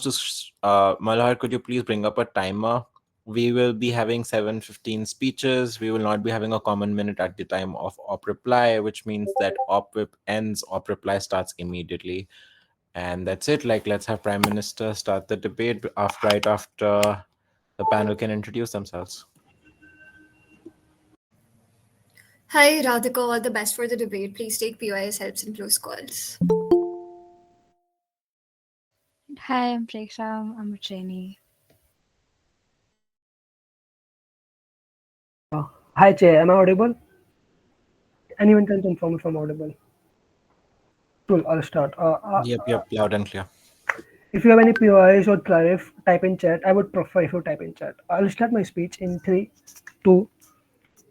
Malhar, could you please bring up a timer? We will be having 7:15 speeches. We will not be having a common minute at the time of op reply, which means that op whip ends, op reply starts immediately. And that's it. Like, let's have Prime Minister start the debate right after the panel can introduce themselves. Hi, Radhika. All the best for the debate. Please take POI's helps in close calls. Hi, I'm Preksha. I'm a trainee. Hi, Jay. Am I audible? Anyone can confirm if I'm audible. Cool. I'll start. Yep, loud and clear. If you have any POIs or clarif, type in chat. I would prefer if you type in chat. I'll start my speech in 3, 2,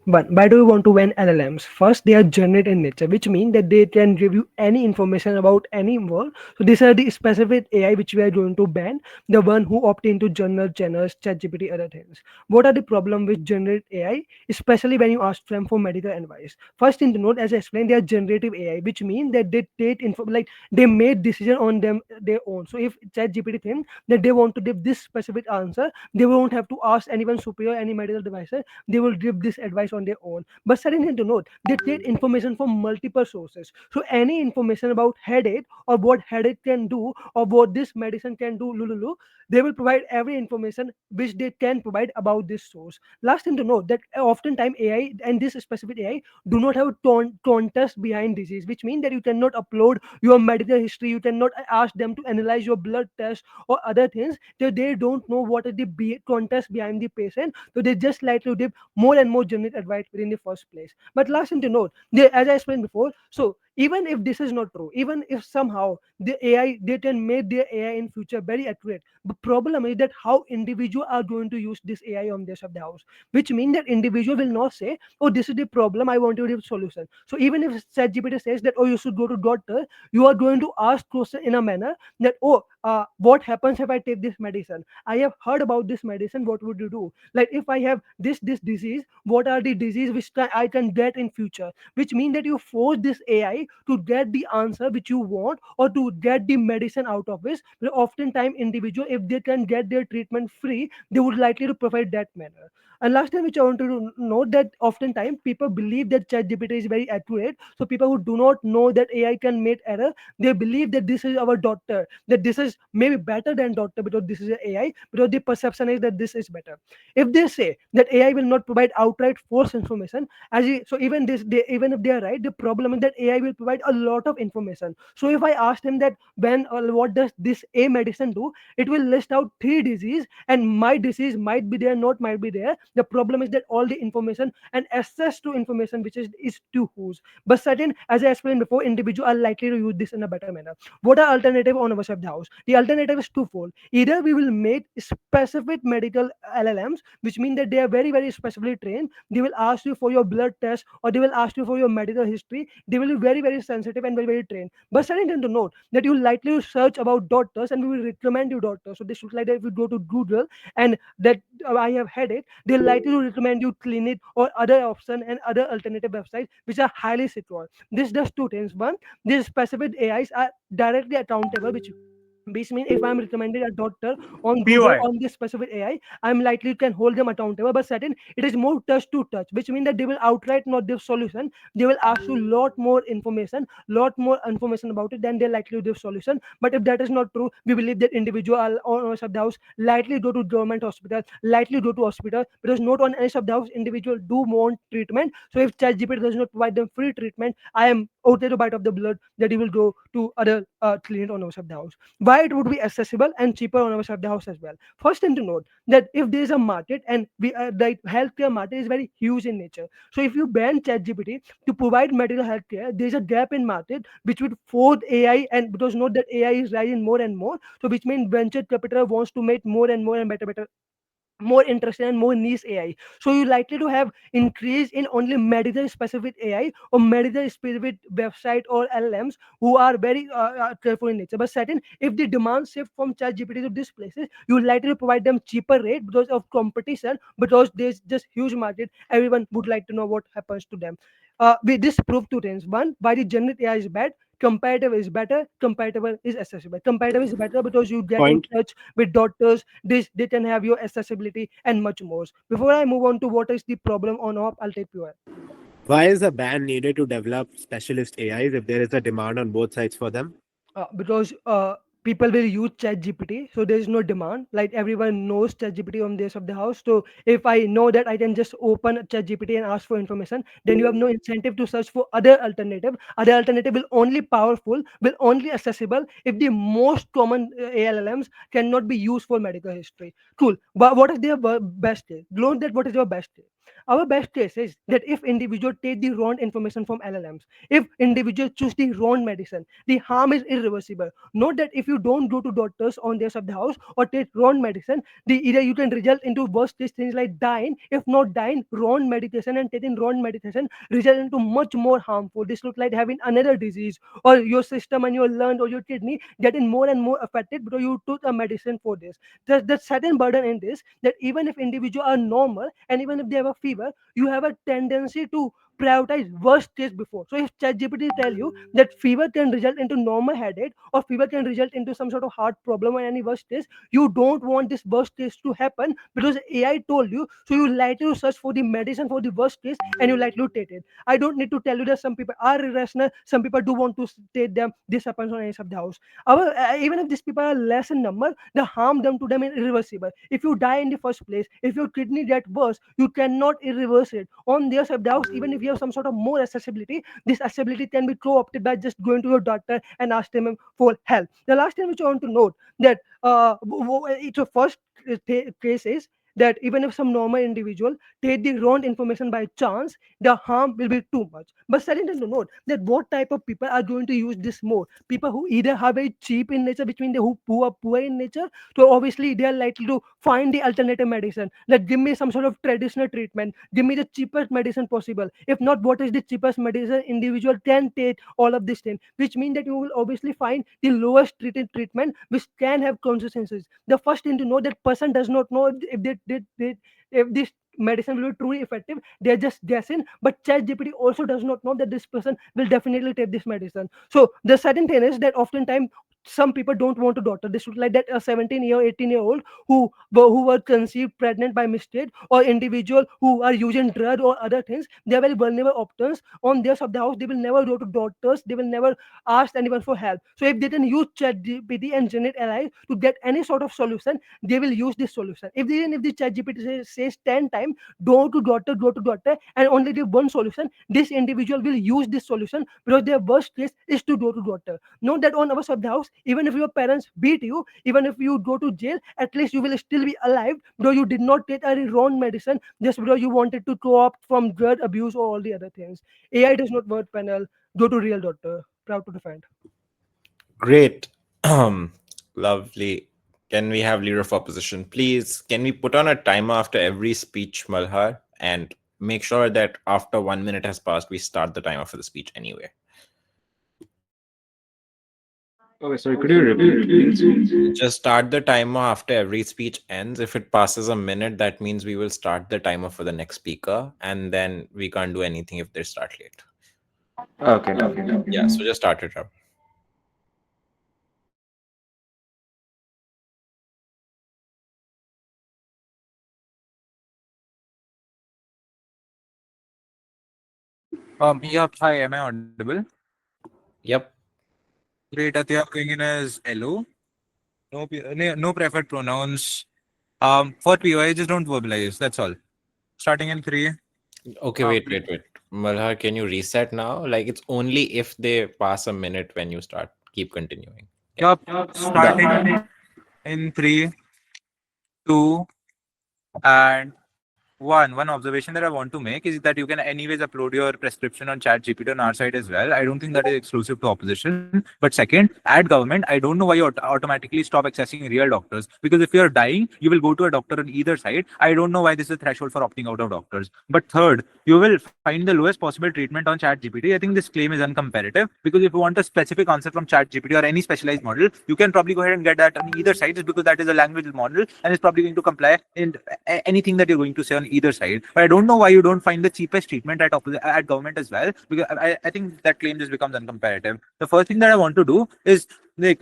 1. Why do you want to ban LLMs? First, they are generic in nature, which means that they can give you any information about any world. So these are the specific AI which we are going to ban. The one who opt into journal, channels, ChatGPT, other things. What are the problem with generative AI? Especially when you ask them for medical advice. First thing to note, as I explained, they are generative AI, which means that they take info like they made decision on them their own. So if ChatGPT thinks that they want to give this specific answer, they won't have to ask anyone superior, any medical devices. They will give this advice on their own. But second thing to note, they take information from multiple sources. So any information about headache or what headache can do or what this medicine can do, lululu, they will provide every information which they can provide about this source. Last thing to note that oftentimes AI and this specific AI do not have a context behind disease, which means that you cannot upload your medical history, you cannot ask them to analyze your blood test or other things. They don't know what is the context behind the patient, so they just like to give more and more generic advice within the first place. But last thing to note, as I explained before, so even if this is not true, even if somehow the AI they can make their AI in future very accurate, the problem is that how individual are going to use this AI on their sub house, which means that individual will not say, oh, this is the problem, I want to give solution. So even if ChatGPT says that, oh, you should go to doctor, you are going to ask question in a manner that, oh, what happens if I take this medicine? I have heard about this medicine, what would you do? Like if I have this disease, what are the disease which I can get in future? Which means that you force this AI to get the answer which you want or to get the medicine out of it. But oftentimes individual, if they can get their treatment free, they would likely to provide that manner. And last time which I want to note that oftentimes people believe that ChatGPT is very accurate. So people who do not know that AI can make error, they believe that this is our doctor, that this is maybe better than doctor because this is an AI, because the perception is that this is better. If they say that AI will not provide outright false information, so even even if they are right, the problem is that AI will provide a lot of information. So if I ask them that when what does this A medicine do, it will list out 3 disease, and my disease might be there, not might be there. The problem is that all the information and access to information which is to whose. But certain, as I explained before, individual are likely to use this in a better manner. What are alternative on our sub house? The alternative is twofold. Either we will make specific medical LLMs, which mean that they are very, very specifically trained. They will ask you for your blood test or they will ask you for your medical history. They will be very, very sensitive and very, very trained. But certain thing to note that you likely to search about doctors and we will recommend you doctors. So this looks like that if you go to Google and that I have headache, they likely to recommend you clinic or other option and other alternative websites which are highly secure. This does 2 things. One, these specific AIs are directly accountable, which means if I'm recommending a doctor on Google POI. on this specific AI, I'm likely can hold them accountable. But second, it is more touch to touch, which means that they will outright not give solution. They will ask you lot more information about it than they're likely to give solution. But if that is not true, we believe that individual or sub house likely go to government hospital, likely go to hospital, because not on any sub house individual do want treatment. So if ChatGPT does not provide them free treatment, I am out there to bite of the blood that he will go to other clinic on our sub house. Why it would be accessible and cheaper on our sub house as well? First thing to note that if there is a market and the healthcare market is very huge in nature. So if you ban ChatGPT to provide medical healthcare, there is a gap in market which would force AI, and because note that AI is rising more and more, so which means venture capital wants to make more and more and better more interesting and more niche AI. So you're likely to have increase in only medical specific AI or medical specific website or LLMs who are very careful in nature. But certain, if the demand shift from ChatGPT to these places, you're likely to provide them cheaper rate because of competition, because there's just huge market. Everyone would like to know what happens to them. This prove 2 things. One, why the generic AI is bad. comparative is better, compatible is accessible. Comparative is better because you get in Point. touch with doctors, they can have your accessibility and much more. Before I move on to what is the problem on op, I'll take you. Why is a ban needed to develop specialist AIs if there is a demand on both sides for them? Because people will use ChatGPT, so there is no demand. Like everyone knows ChatGPT on this of the house. So if I know that I can just open ChatGPT and ask for information, then you have no incentive to search for other alternative. Other alternative will only powerful, will only accessible if the most common ALLMs cannot be used for medical history. Cool. But what is their best case? Learn that what is your best case. Our best case is that if individual take the wrong information from LLMs, if individual choose the wrong medicine, the harm is irreversible. Note that if you don't go to doctors on days of the house or take wrong medicine, the either you can result into worst case things like dying, if not dying, wrong medication and taking wrong medication result into much more harmful. This look like having another disease or your system and your lung or your kidney getting more and more affected because you took a medicine for this. There's the certain burden in this that even if individuals are normal and even if they have a fever, you have a tendency to prioritize worst case before. So if ChatGPT tell you that fever can result into normal headache or fever can result into some sort of heart problem or any worst case, you don't want this worst case to happen because AI told you. So you likely to search for the medicine for the worst case and you likely to take it. I don't need to tell you that some people are irrational, some people do want to take them. This happens on any of the house. Even if these people are less in number, the harm done to them is irreversible. If you die in the first place, if your kidney get worse, you cannot irreverse it. On their side, the house, even if you have some sort of more accessibility, this accessibility can be co-opted by just going to your doctor and ask them for help. The last thing which I want to note that it's a first case is that even if some normal individual take the wrong information by chance, the harm will be too much. But second thing to note that what type of people are going to use this more? People who either have a cheap in nature, between the who are poor in nature, so obviously they are likely to find the alternative medicine. Like give me some sort of traditional treatment, give me the cheapest medicine possible. If not, what is the cheapest medicine individual can take all of this thing, which means that you will obviously find the lowest treated treatment which can have consequences. The first thing to know that person does not know if if this medicine will be truly effective. They're just guessing. But ChatGPT also does not know that this person will definitely take this medicine. So the second thing is that oftentimes some people don't want to daughter. This look like that a 17-year, 18-year-old who were conceived pregnant by mistake, or individual who are using drug or other things. They are very vulnerable options on their of the house. They will never go to doctors. They will never ask anyone for help. So if they can use ChatGPT and generate AI to get any sort of solution, they will use this solution. If the ChatGPT says 10 times go to doctor and only give one solution, this individual will use this solution because their worst case is to go to doctor. Note that on our sub house, even if your parents beat you, even if you go to jail, at least you will still be alive because you did not take any wrong medicine just because you wanted to co-opt from drug abuse or all the other things. AI does not work panel. Go to real doctor. Proud to defend. Great. Lovely. Can we have leader of opposition, please? Can we put on a timer after every speech, Malhar, and make sure that after 1 minute has passed, we start the timer for the speech anyway? Okay, sorry, could you repeat, please? Just start the timer after every speech ends. If it passes a minute, that means we will start the timer for the next speaker, and then we can't do anything if they start late. Okay. Yeah, so just start it up. Yeah, hi, am I audible? Yep. Great, Atiyab going in as hello. No preferred pronouns. For POI, just don't verbalize. That's all. Starting in 3. Okay, wait. Malhar, can you reset now? Like, it's only if they pass a minute when you start. Keep continuing. Yup, starting in 3, 2, and one observation that I want to make is that you can anyways upload your prescription on ChatGPT on our side as well. I don't think that is exclusive to opposition. But second, at government, I don't know why you automatically stop accessing real doctors. Because if you're dying, you will go to a doctor on either side. I don't know why this is a threshold for opting out of doctors. But third, you will find the lowest possible treatment on ChatGPT. I think this claim is uncomparative because if you want a specific answer from ChatGPT or any specialized model, you can probably go ahead and get that on either side just because that is a language model and it's probably going to comply in anything that you're going to say on either side. But I don't know why you don't find the cheapest treatment at government as well, because I think that claim just becomes uncomparative. The first thing that I want to do is tell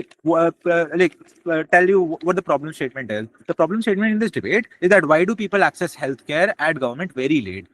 you what the problem statement is. The problem statement in this debate is that why do people access healthcare at government very late?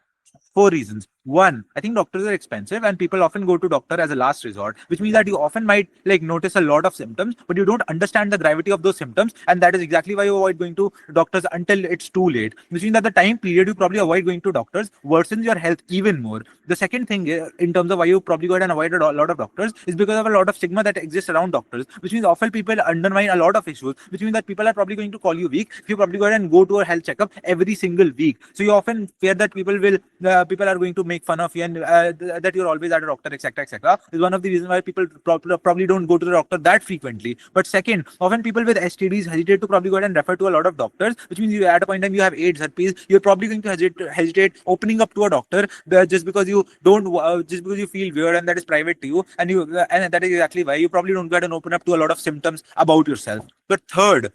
Four reasons. One, I think doctors are expensive and people often go to doctor as a last resort, which means that you often might notice a lot of symptoms, but you don't understand the gravity of those symptoms, and that is exactly why you avoid going to doctors until it's too late. Which means that the time period you probably avoid going to doctors worsens your health even more. The second thing, in terms of why you probably go ahead and avoid a lot of doctors, is because of a lot of stigma that exists around doctors, which means often people undermine a lot of issues, which means that people are probably going to call you weak if you probably go ahead and go to a health checkup every single week. So you often fear that people are going to make fun of you, and that you're always at a doctor, etc., etc. Is one of the reasons why people probably don't go to the doctor that frequently. But second, often people with STDs hesitate to probably go ahead and refer to a lot of doctors, which means you at a point in time you have AIDS, herpes, you're probably going to hesitate opening up to a doctor just because you don't, just because you feel weird and that is private to you, and that is exactly why you probably don't go ahead and open up to a lot of symptoms about yourself. But third,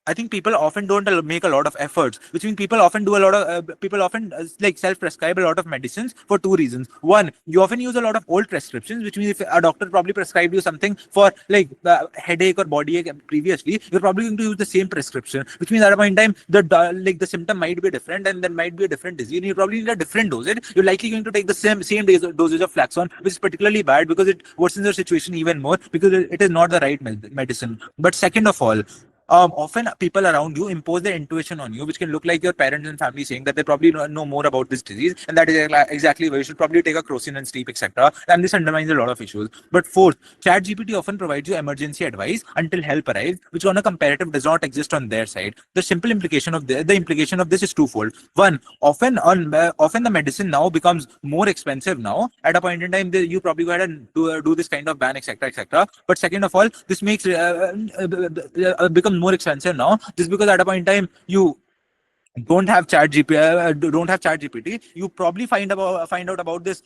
I think people often don't make a lot of efforts, which means people often self-prescribe a lot of medicines for two reasons. One, you often use a lot of old prescriptions, which means if a doctor probably prescribed you something for headache or body ache previously, you're probably going to use the same prescription, which means at a point in time the symptom might be different and there might be a different disease. You probably need a different dosage. You're likely going to take the same dosage of Flaxon, which is particularly bad because it worsens your situation even more because it is not the right medicine. But second of all, often people around you impose their intuition on you, which can look like your parents and family saying that they probably know more about this disease, and that is exactly why you should probably take a crocin and sleep, etc. And this undermines a lot of issues. But fourth, ChatGPT often provides you emergency advice until help arrives, which on a comparative does not exist on their side. The simple implication of the implication of this is twofold. One, often the medicine now becomes more expensive now. At a point in time, you probably go ahead and do this kind of ban, etc., etc. But second of all, this makes become more expensive now just because at a point in time you don't have ChatGPT, you probably find out about this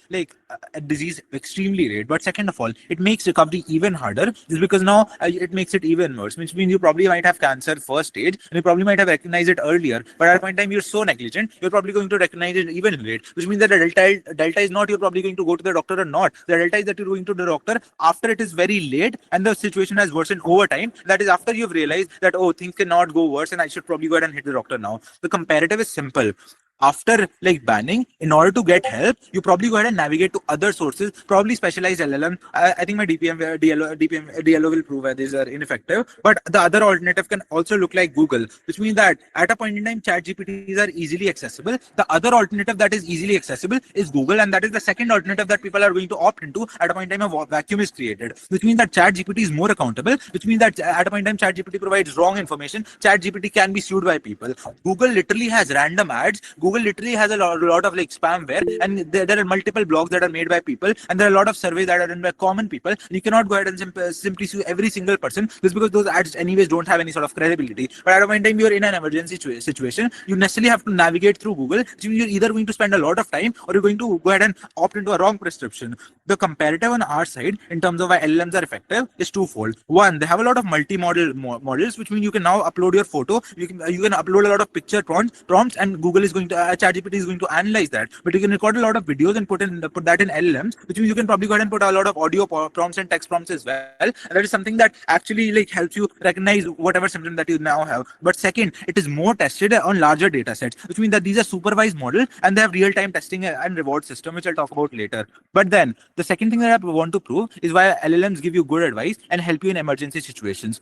disease extremely late. But second of all, it makes recovery even harder just because now it makes it even worse, which means you probably might have cancer first stage and you probably might have recognized it earlier, but at a point in time you're so negligent, you're probably going to recognize it even late, which means that the delta is not you're probably going to go to the doctor or not. The delta is that you're going to the doctor after it is very late and the situation has worsened over time. That is after you've realized that, oh, things cannot go worse and I should probably go ahead and hit the doctor now. The comparative is simple. After banning, in order to get help, you probably go ahead and navigate to other sources, probably specialized LLM. I think my DLO will prove that these are ineffective. But the other alternative can also look like Google, which means that at a point in time, ChatGPTs are easily accessible. The other alternative that is easily accessible is Google, and that is the second alternative that people are going to opt into at a point in time a vacuum is created, which means that ChatGPT is more accountable, which means that at a point in time ChatGPT provides wrong information. ChatGPT can be sued by people. Google literally has random ads. Google literally has a lot of spamware, and there are multiple blogs that are made by people, and there are a lot of surveys that are done by common people. And you cannot go ahead and simply sue every single person just because those ads anyways don't have any sort of credibility. But at a point in time you're in an emergency situation, you necessarily have to navigate through Google. So you're either going to spend a lot of time or you're going to go ahead and opt into a wrong prescription. The comparative on our side in terms of why LLMs are effective is twofold. One, they have a lot of multi-model models, which means you can now upload your photo, you can upload a lot of picture prompts, and Google is going to ChatGPT is going to analyze that. But you can record a lot of videos and put that in LLMs, which means you can probably go ahead and put a lot of audio prompts and text prompts as well. And that is something that actually helps you recognize whatever symptom that you now have. But second, it is more tested on larger data sets, which means that these are supervised models and they have real-time testing and reward system, which I'll talk about later. But then the second thing that I want to prove is why LLMs give you good advice and help you in emergency situations.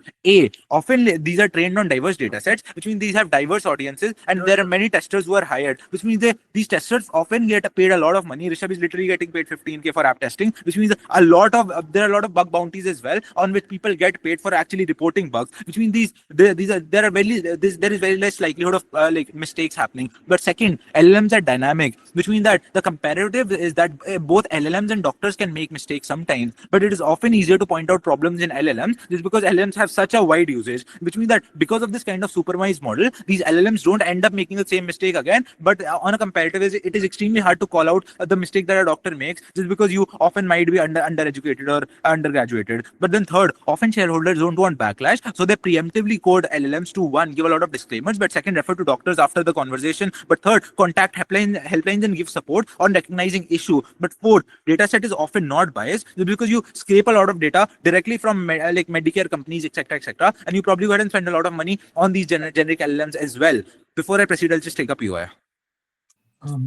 Often these are trained on diverse data sets, which means these have diverse audiences, and there are many testers who are hired, which means these testers often get paid a lot of money. Rishabh is literally getting paid 15K for app testing, which means there are a lot of bug bounties as well on which people get paid for actually reporting bugs, which means there is very less likelihood of mistakes happening. But second, LLMs are dynamic, which means that the comparative is that both LLMs and doctors can make mistakes sometimes, but it is often easier to point out problems in LLMs just because LLMs have such a wide usage, which means that because of this kind of supervised model, these LLMs don't end up making the same mistake again, but on a comparative basis, it is extremely hard to call out the mistake that a doctor makes just because you often might be undereducated or undergraduated. But then third, often shareholders don't want backlash, so they preemptively code LLMs to one, give a lot of disclaimers, but second, refer to doctors after the conversation. But third, contact helplines and give support on recognizing issue. But fourth, data set is often not biased just because you scrape a lot of data directly from like Medicare companies, etc., and you probably go ahead and spend a lot of money on these generic LLMs as well. Before I proceed, I'll just take up UI.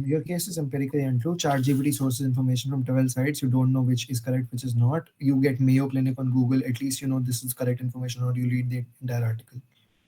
Your case is empirically untrue. ChatGPT sources information from 12 sites. You don't know which is correct, which is not. You get Mayo Clinic on Google. At least you know this is correct information, or you read the entire article.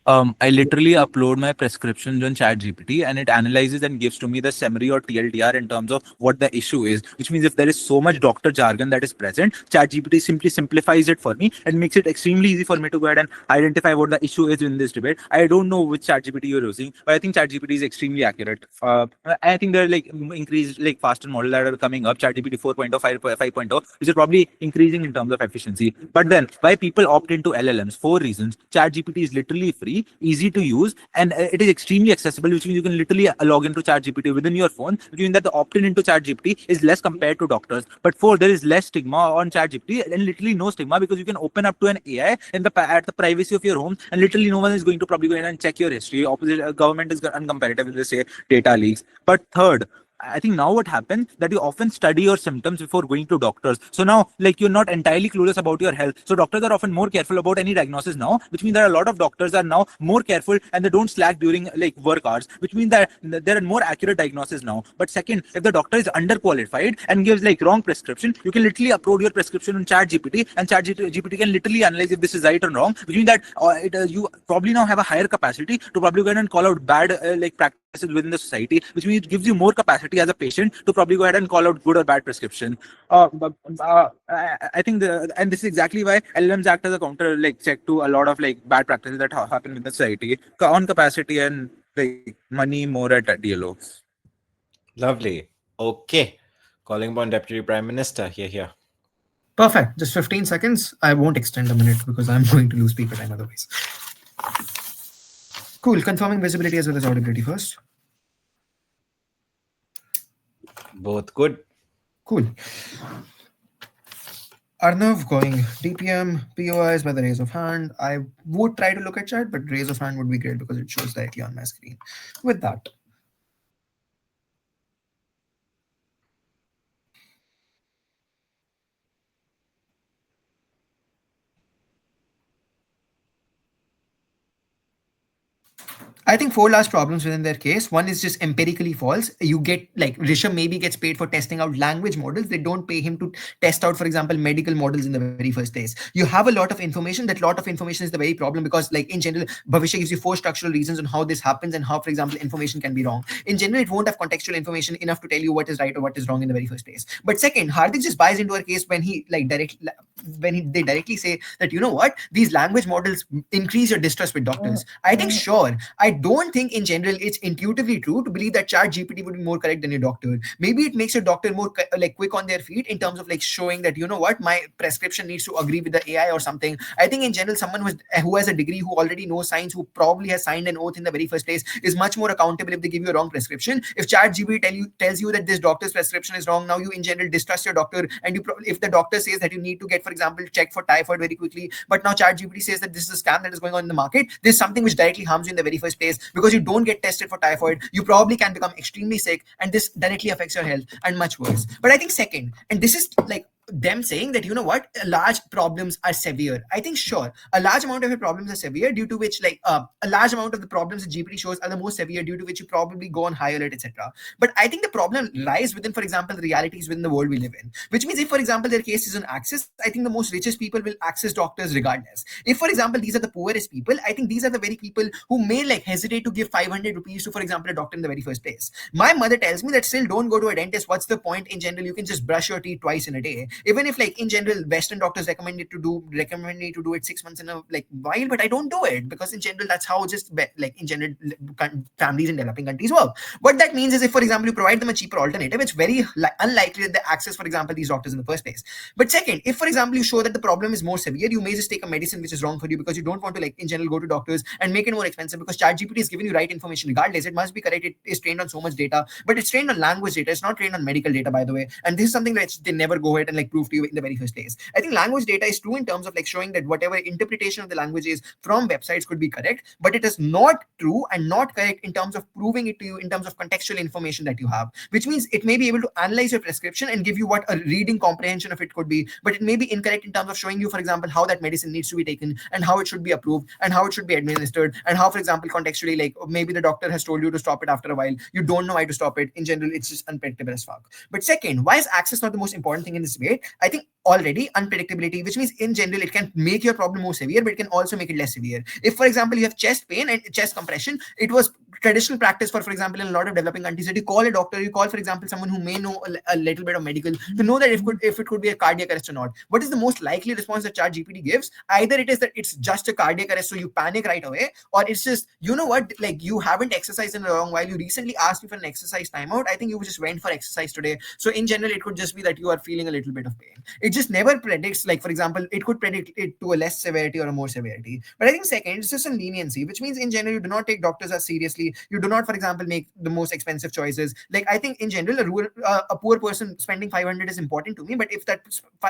I literally upload my prescriptions on ChatGPT and it analyzes and gives to me the summary or TLDR in terms of what the issue is, which means if there is so much doctor jargon that is present, ChatGPT simply simplifies it for me and makes it extremely easy for me to go ahead and identify what the issue is in this debate. I don't know which ChatGPT you're using, but I think ChatGPT is extremely accurate. I think there are like increased, like faster models that are coming up, ChatGPT 4.0, 5.0, which is probably increasing in terms of efficiency. But then why people opt into LLMs? 4 reasons. ChatGPT is literally free, easy to use, and it is extremely accessible, which means you can literally log into ChatGPT within your phone, which means that the opt-in into ChatGPT is less compared to doctors. But 4, there is less stigma on ChatGPT and literally no stigma because you can open up to an AI in at the privacy of your home, and literally no one is going to probably go in and check your history. Opposite government is uncomparative if they say data leaks. But third, I think now what happens that you often study your symptoms before going to doctors. So now, like, you're not entirely clueless about your health. So doctors are often more careful about any diagnosis now, which means that a lot of doctors are now more careful and they don't slack during like work hours, which means that there are more accurate diagnoses now. But second, if the doctor is underqualified and gives like wrong prescription, you can literally upload your prescription on ChatGPT, and ChatGPT can literally analyze if this is right or wrong, which means that you probably now have a higher capacity to probably go ahead and call out bad like practices within the society, which means it gives you more capacity as a patient to probably go ahead and call out good or bad prescription. I think and this is exactly why LLMs act as a counter like check to a lot of like bad practices that happen in the society on capacity and like money more at DLO. Lovely. Okay. Calling upon Deputy Prime Minister. Here. Perfect. Just 15 seconds. I won't extend a minute because I'm going to lose speaker time otherwise. Cool. Confirming visibility as well as audibility first. Both good. Cool. Arnav going DPM, POIs by the raise of hand. I would try to look at chat, but raise of hand would be great because it shows directly on my screen. With that, I think 4 large problems within their case. One is just empirically false. You get like Rishabh maybe gets paid for testing out language models. They don't pay him to test out, for example, medical models in the very first place. You have a lot of information. That lot of information is the very problem because like in general, Bhavisya gives you 4 structural reasons on how this happens and how, for example, information can be wrong. In general, it won't have contextual information enough to tell you what is right or what is wrong in the very first place. But second, Hardik just buys into our case when he like they directly say that, you know what, these language models increase your distrust with doctors. I think sure. I don't think in general it's intuitively true to believe that ChatGPT would be more correct than your doctor. Maybe it makes your doctor more like quick on their feet in terms of like showing that, you know what, my prescription needs to agree with the AI or something. I think in general, someone who has a degree, who already knows science, who probably has signed an oath in the very first place, is much more accountable if they give you a wrong prescription. If ChatGPT tells you that this doctor's prescription is wrong, now you in general distrust your doctor, and if the doctor says that you need to get, for example, check for typhoid very quickly, but now ChatGPT says that this is a scam that is going on in the market, this is something which directly harms you in the very first place because you don't get tested for typhoid. You probably can become extremely sick, and this directly affects your health and much worse. But I think second, and this is like them saying that, you know what, large problems are severe. I think sure, a large amount of your problems are severe, due to which like a large amount of the problems that GPT shows are the most severe, due to which you probably go on high alert, etc. But I think the problem lies within, for example, the realities within the world we live in, which means if, for example, their case is on access, I think the most richest people will access doctors regardless. If, for example, these are the poorest people, I think these are the very people who may like hesitate to give 500 rupees to, for example, a doctor in the very first place. My mother tells me that still don't go to a dentist. What's the point in general? You can just brush your teeth twice in a day. Even if like in general Western doctors recommend me to do it 6 months in a like while, but I don't do it because in general that's how just like in general families in developing countries work. What that means is, if for example you provide them a cheaper alternative, it's very unlikely that they access, for example, these doctors in the first place. But second, if for example you show that the problem is more severe, you may just take a medicine which is wrong for you because you don't want to like in general go to doctors and make it more expensive, because ChatGPT is giving you right information regardless. It must be correct. It is trained on so much data, but it's trained on language data. It's not trained on medical data, by the way. And this is something that they never go ahead and like prove to you in the very first place. I think language data is true in terms of like showing that whatever interpretation of the language is from websites could be correct, but it is not true and not correct in terms of proving it to you in terms of contextual information that you have, which means it may be able to analyze your prescription and give you what a reading comprehension of it could be, but it may be incorrect in terms of showing you, for example, how that medicine needs to be taken and how it should be approved and how it should be administered and how, for example, contextually, like maybe the doctor has told you to stop it after a while. You don't know why to stop it. In general, it's just unpredictable as fuck. But second, why is access not the most important thing in this debate? I think already unpredictability, which means in general it can make your problem more severe, but it can also make it less severe. If, for example, you have chest pain and chest compression, it was traditional practice for example, in a lot of developing countries, that you call a doctor, you call, for example, someone who may know a little bit of medical to know that if it could be a cardiac arrest or not. What is the most likely response that ChatGPT gives? Either it is that it's just a cardiac arrest, so you panic right away, or it's just, you know what, like you haven't exercised in a long while, you recently asked me for an exercise timeout, I think you just went for exercise today, so in general it could just be that you are feeling a little bit of pain. It just never predicts, like for example, it could predict it to a less severity or a more severity. But I think second, it's just a leniency, which means in general you do not take doctors as seriously. You do not, for example, make the most expensive choices. Like I think in general a poor person spending 500 is important to me, but if that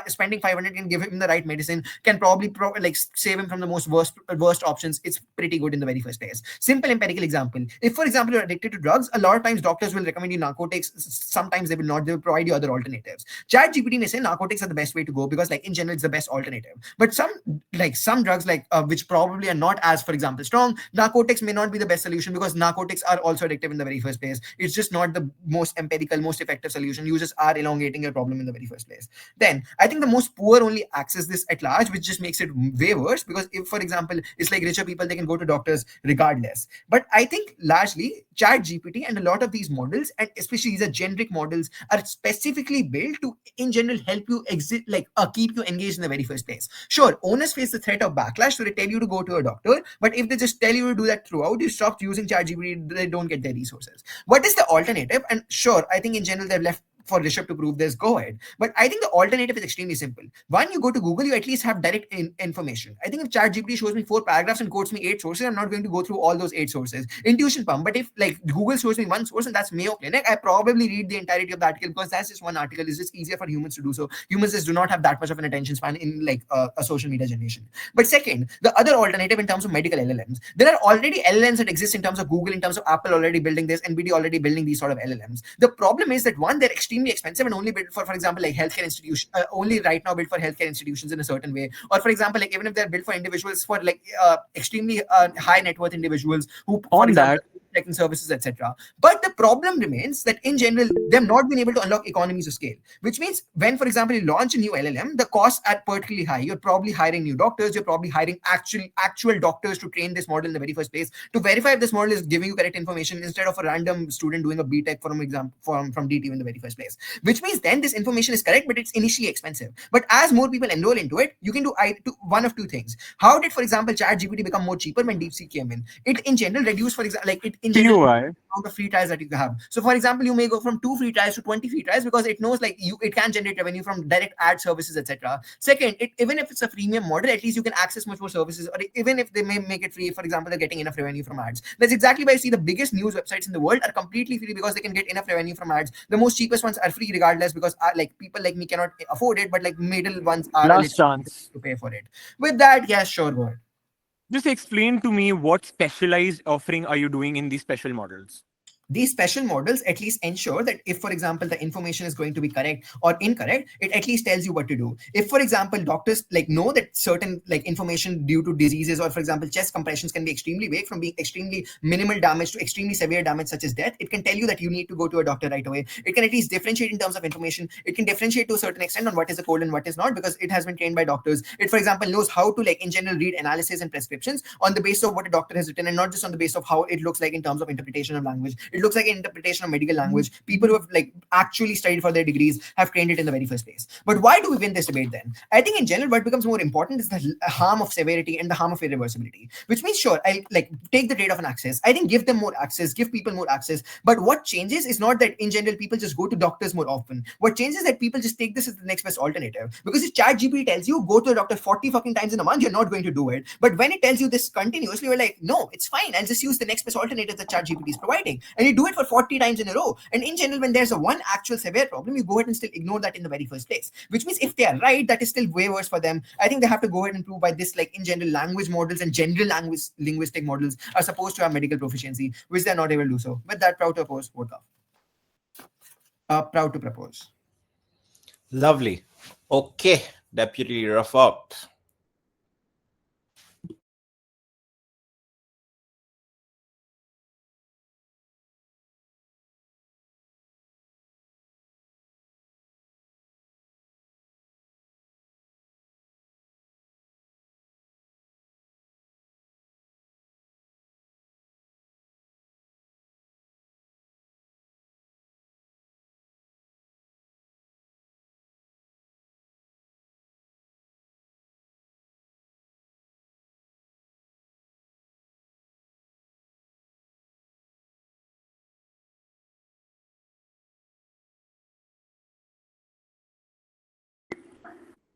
spending 500 can give him the right medicine, can probably like save him from the most worst options, it's pretty good in the very first place. Simple empirical example, if for example you're addicted to drugs, a lot of times doctors will recommend you narcotics. Sometimes they will not, they will provide you other alternatives. ChatGPT may say narcotics are the best way to go because like in general it's the best alternative, but some drugs like which probably are not as, for example, strong, narcotics may not be the best solution because narcotics are also addictive in the very first place. It's just not the most empirical, most effective solution. You just are elongating your problem in the very first place. Then I think the most poor only access this at large, which just makes it way worse, because if for example it's like richer people, they can go to doctors regardless. But I think largely ChatGPT and a lot of these models, and especially these are generic models, are specifically built to in general help you exit, like keep you engaged in the very first place. Sure, owners face the threat of backlash, so they tell you to go to a doctor, but if they just tell you to do that throughout, you stop using ChatGPT, they don't get their resources. What is the alternative? And sure, I think in general they've left for Rishabh to prove this, go ahead. But I think the alternative is extremely simple. One, you go to Google, you at least have direct information. I think if ChatGPT shows me 4 paragraphs and quotes me 8 sources, I'm not going to go through all those 8 sources. Intuition pump. But if like Google shows me 1 source and that's Mayo Clinic, I probably read the entirety of the article because that's just one article. It's just easier for humans to do so. Humans just do not have that much of an attention span in like a social media generation. But second, the other alternative in terms of medical LLMs, there are already LLMs that exist in terms of Google, in terms of Apple already building this, NVIDIA already building these sort of LLMs. The problem is that one, they're extremely expensive and only built for example, like healthcare institutions, only right now built for healthcare institutions in a certain way. Or for example, like even if they're built for individuals, for like extremely high net worth individuals who, for example, checking services, etc. But the problem remains that in general, they've not been able to unlock economies of scale, which means when, for example, you launch a new LLM, the costs are particularly high. You're probably hiring new doctors. You're probably hiring actual doctors to train this model in the very first place, to verify if this model is giving you correct information instead of a random student doing a BTech from DTU in the very first place. Which means then this information is correct, but it's initially expensive. But as more people enroll into it, you can do one of two things. How did, for example, ChatGPT become more cheaper when DeepSeek came in? It in general reduced, for example, like it in general amount of free trials that you have. So for example, you may go from 2 free trials to 20 free trials because it knows like it can generate revenue from direct ad services, etc. Second, even if it's a freemium model, at least you can access much more services, or even if they may make it free, for example, they're getting enough revenue from ads. That's exactly why you see the biggest news websites in the world are completely free because they can get enough revenue from ads. The most cheapest ones are free regardless because like people like me cannot afford it, but like middle ones are last chance to pay for it. With that, yes, sure, go ahead. Just explain to me what specialized offering are you doing in these special models? These special models at least ensure that if, for example, the information is going to be correct or incorrect, it at least tells you what to do. If, for example, doctors like know that certain like information due to diseases or, for example, chest compressions can be extremely vague, from being extremely minimal damage to extremely severe damage such as death, it can tell you that you need to go to a doctor right away. It can at least differentiate in terms of information. It can differentiate to a certain extent on what is a cold and what is not because it has been trained by doctors. It, for example, knows how to like in general read analysis and prescriptions on the basis of what a doctor has written and not just on the basis of how it looks like in terms of interpretation of language. It looks like an interpretation of medical language. People who have like actually studied for their degrees have trained it in the very first place. But why do we win this debate then? I think in general, what becomes more important is the harm of severity and the harm of irreversibility. Which means, sure, I'll like take the trade-off on access. I think give them more access, give people more access. But what changes is not that in general people just go to doctors more often. What changes is that people just take this as the next best alternative. Because if ChatGPT tells you go to a doctor 40 fucking times in a month, you're not going to do it. But when it tells you this continuously, you're like, no, it's fine. I'll just use the next best alternative that ChatGPT is providing. And you do it for 40 times in a row. And in general, when there's a one actual severe problem, you go ahead and still ignore that in the very first place. Which means if they are right, that is still way worse for them. I think they have to go ahead and prove by this, like in general, language models and general language linguistic models are supposed to have medical proficiency, which they're not able to do so. With that, proud to oppose, vote proud to propose. Lovely. Okay, Deputy Rafat.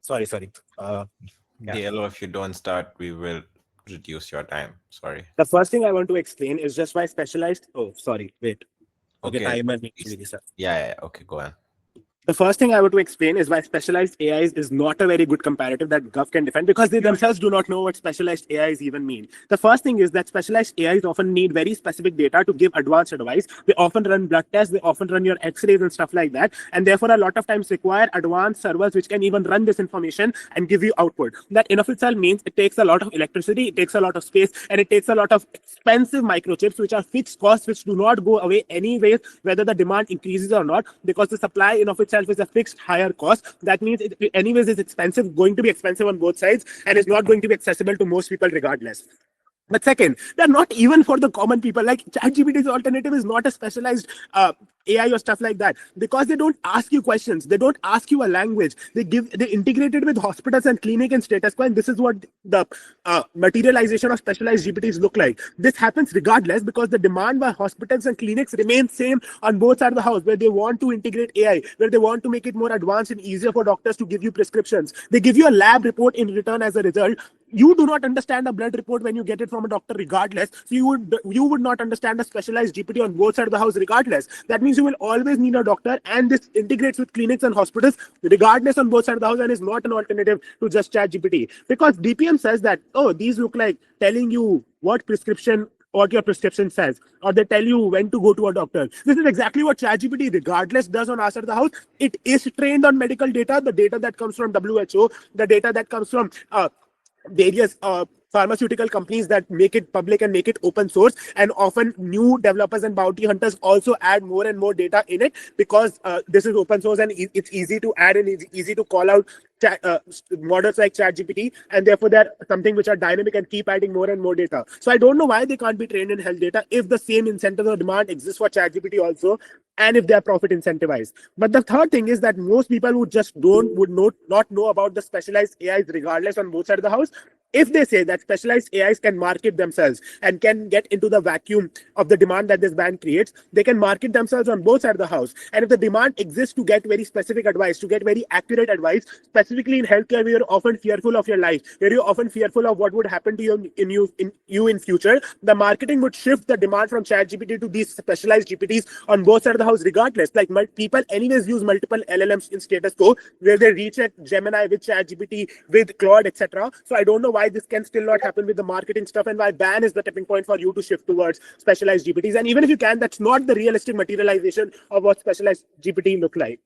Sorry. DLO, if you don't start, we will reduce your time. Sorry. The first thing I want to explain is just why specialized. Oh, sorry. Wait. Okay, timer needs to be reset. Yeah. Okay, go on. The first thing I want to explain is why specialized AIs is not a very good comparative that Gov can defend, because they themselves do not know what specialized AIs even mean. The first thing is that specialized AIs often need very specific data to give advanced advice. They often run blood tests, they often run your X-rays and stuff like that, and therefore a lot of times require advanced servers which can even run this information and give you output. That in of itself means it takes a lot of electricity, it takes a lot of space, and it takes a lot of expensive microchips which are fixed costs which do not go away anyways whether the demand increases or not, because the supply in of itself is a fixed higher cost. That means it anyways is expensive, going to be expensive on both sides, and is not going to be accessible to most people regardless. But second, they're not even for the common people. Like ChatGPT's alternative is not a specialized AI or stuff like that, because they don't ask you questions. They don't ask you a language. They integrate it with hospitals and clinic and status quo. And this is what the materialization of specialized GPTs look like. This happens regardless, because the demand by hospitals and clinics remains same on both sides of the house, where they want to integrate AI, where they want to make it more advanced and easier for doctors to give you prescriptions. They give you a lab report in return as a result. You do not understand a blood report when you get it from a doctor regardless. So you would not understand a specialized GPT on both sides of the house regardless. That means you will always need a doctor, and this integrates with clinics and hospitals regardless on both sides of the house, and is not an alternative to just ChatGPT. Because DPM says that, oh, these look like telling you what your prescription says, or they tell you when to go to a doctor. This is exactly what ChatGPT regardless does on our side of the house. It is trained on medical data, the data that comes from WHO, the data that comes from various pharmaceutical companies that make it public and make it open source, and often new developers and bounty hunters also add more and more data in it, because this is open source and it's easy to add and it's easy to call out models like ChatGPT, and therefore they're something which are dynamic and keep adding more and more data. So I don't know why they can't be trained in health data if the same incentives or demand exists for ChatGPT also, and if they are profit incentivized. But the third thing is that most people who just would not know about the specialized AIs regardless on both sides of the house. If they say that specialized AIs can market themselves and can get into the vacuum of the demand that this ban creates, they can market themselves on both sides of the house. And if the demand exists to get very specific advice, to get very accurate advice, specifically in healthcare, where you're often fearful of your life, where you're often fearful of what would happen to you in future, the marketing would shift the demand from ChatGPT to these specialized GPTs on both sides of the house regardless. Like people anyways use multiple LLMs in status quo, where they reach at Gemini with ChatGPT, with Claude, etc. So I don't know why this can still not happen with the marketing stuff, and why ban is the tipping point for you to shift towards specialized GPTs. And even if you can, that's not the realistic materialization of what specialized GPT look like.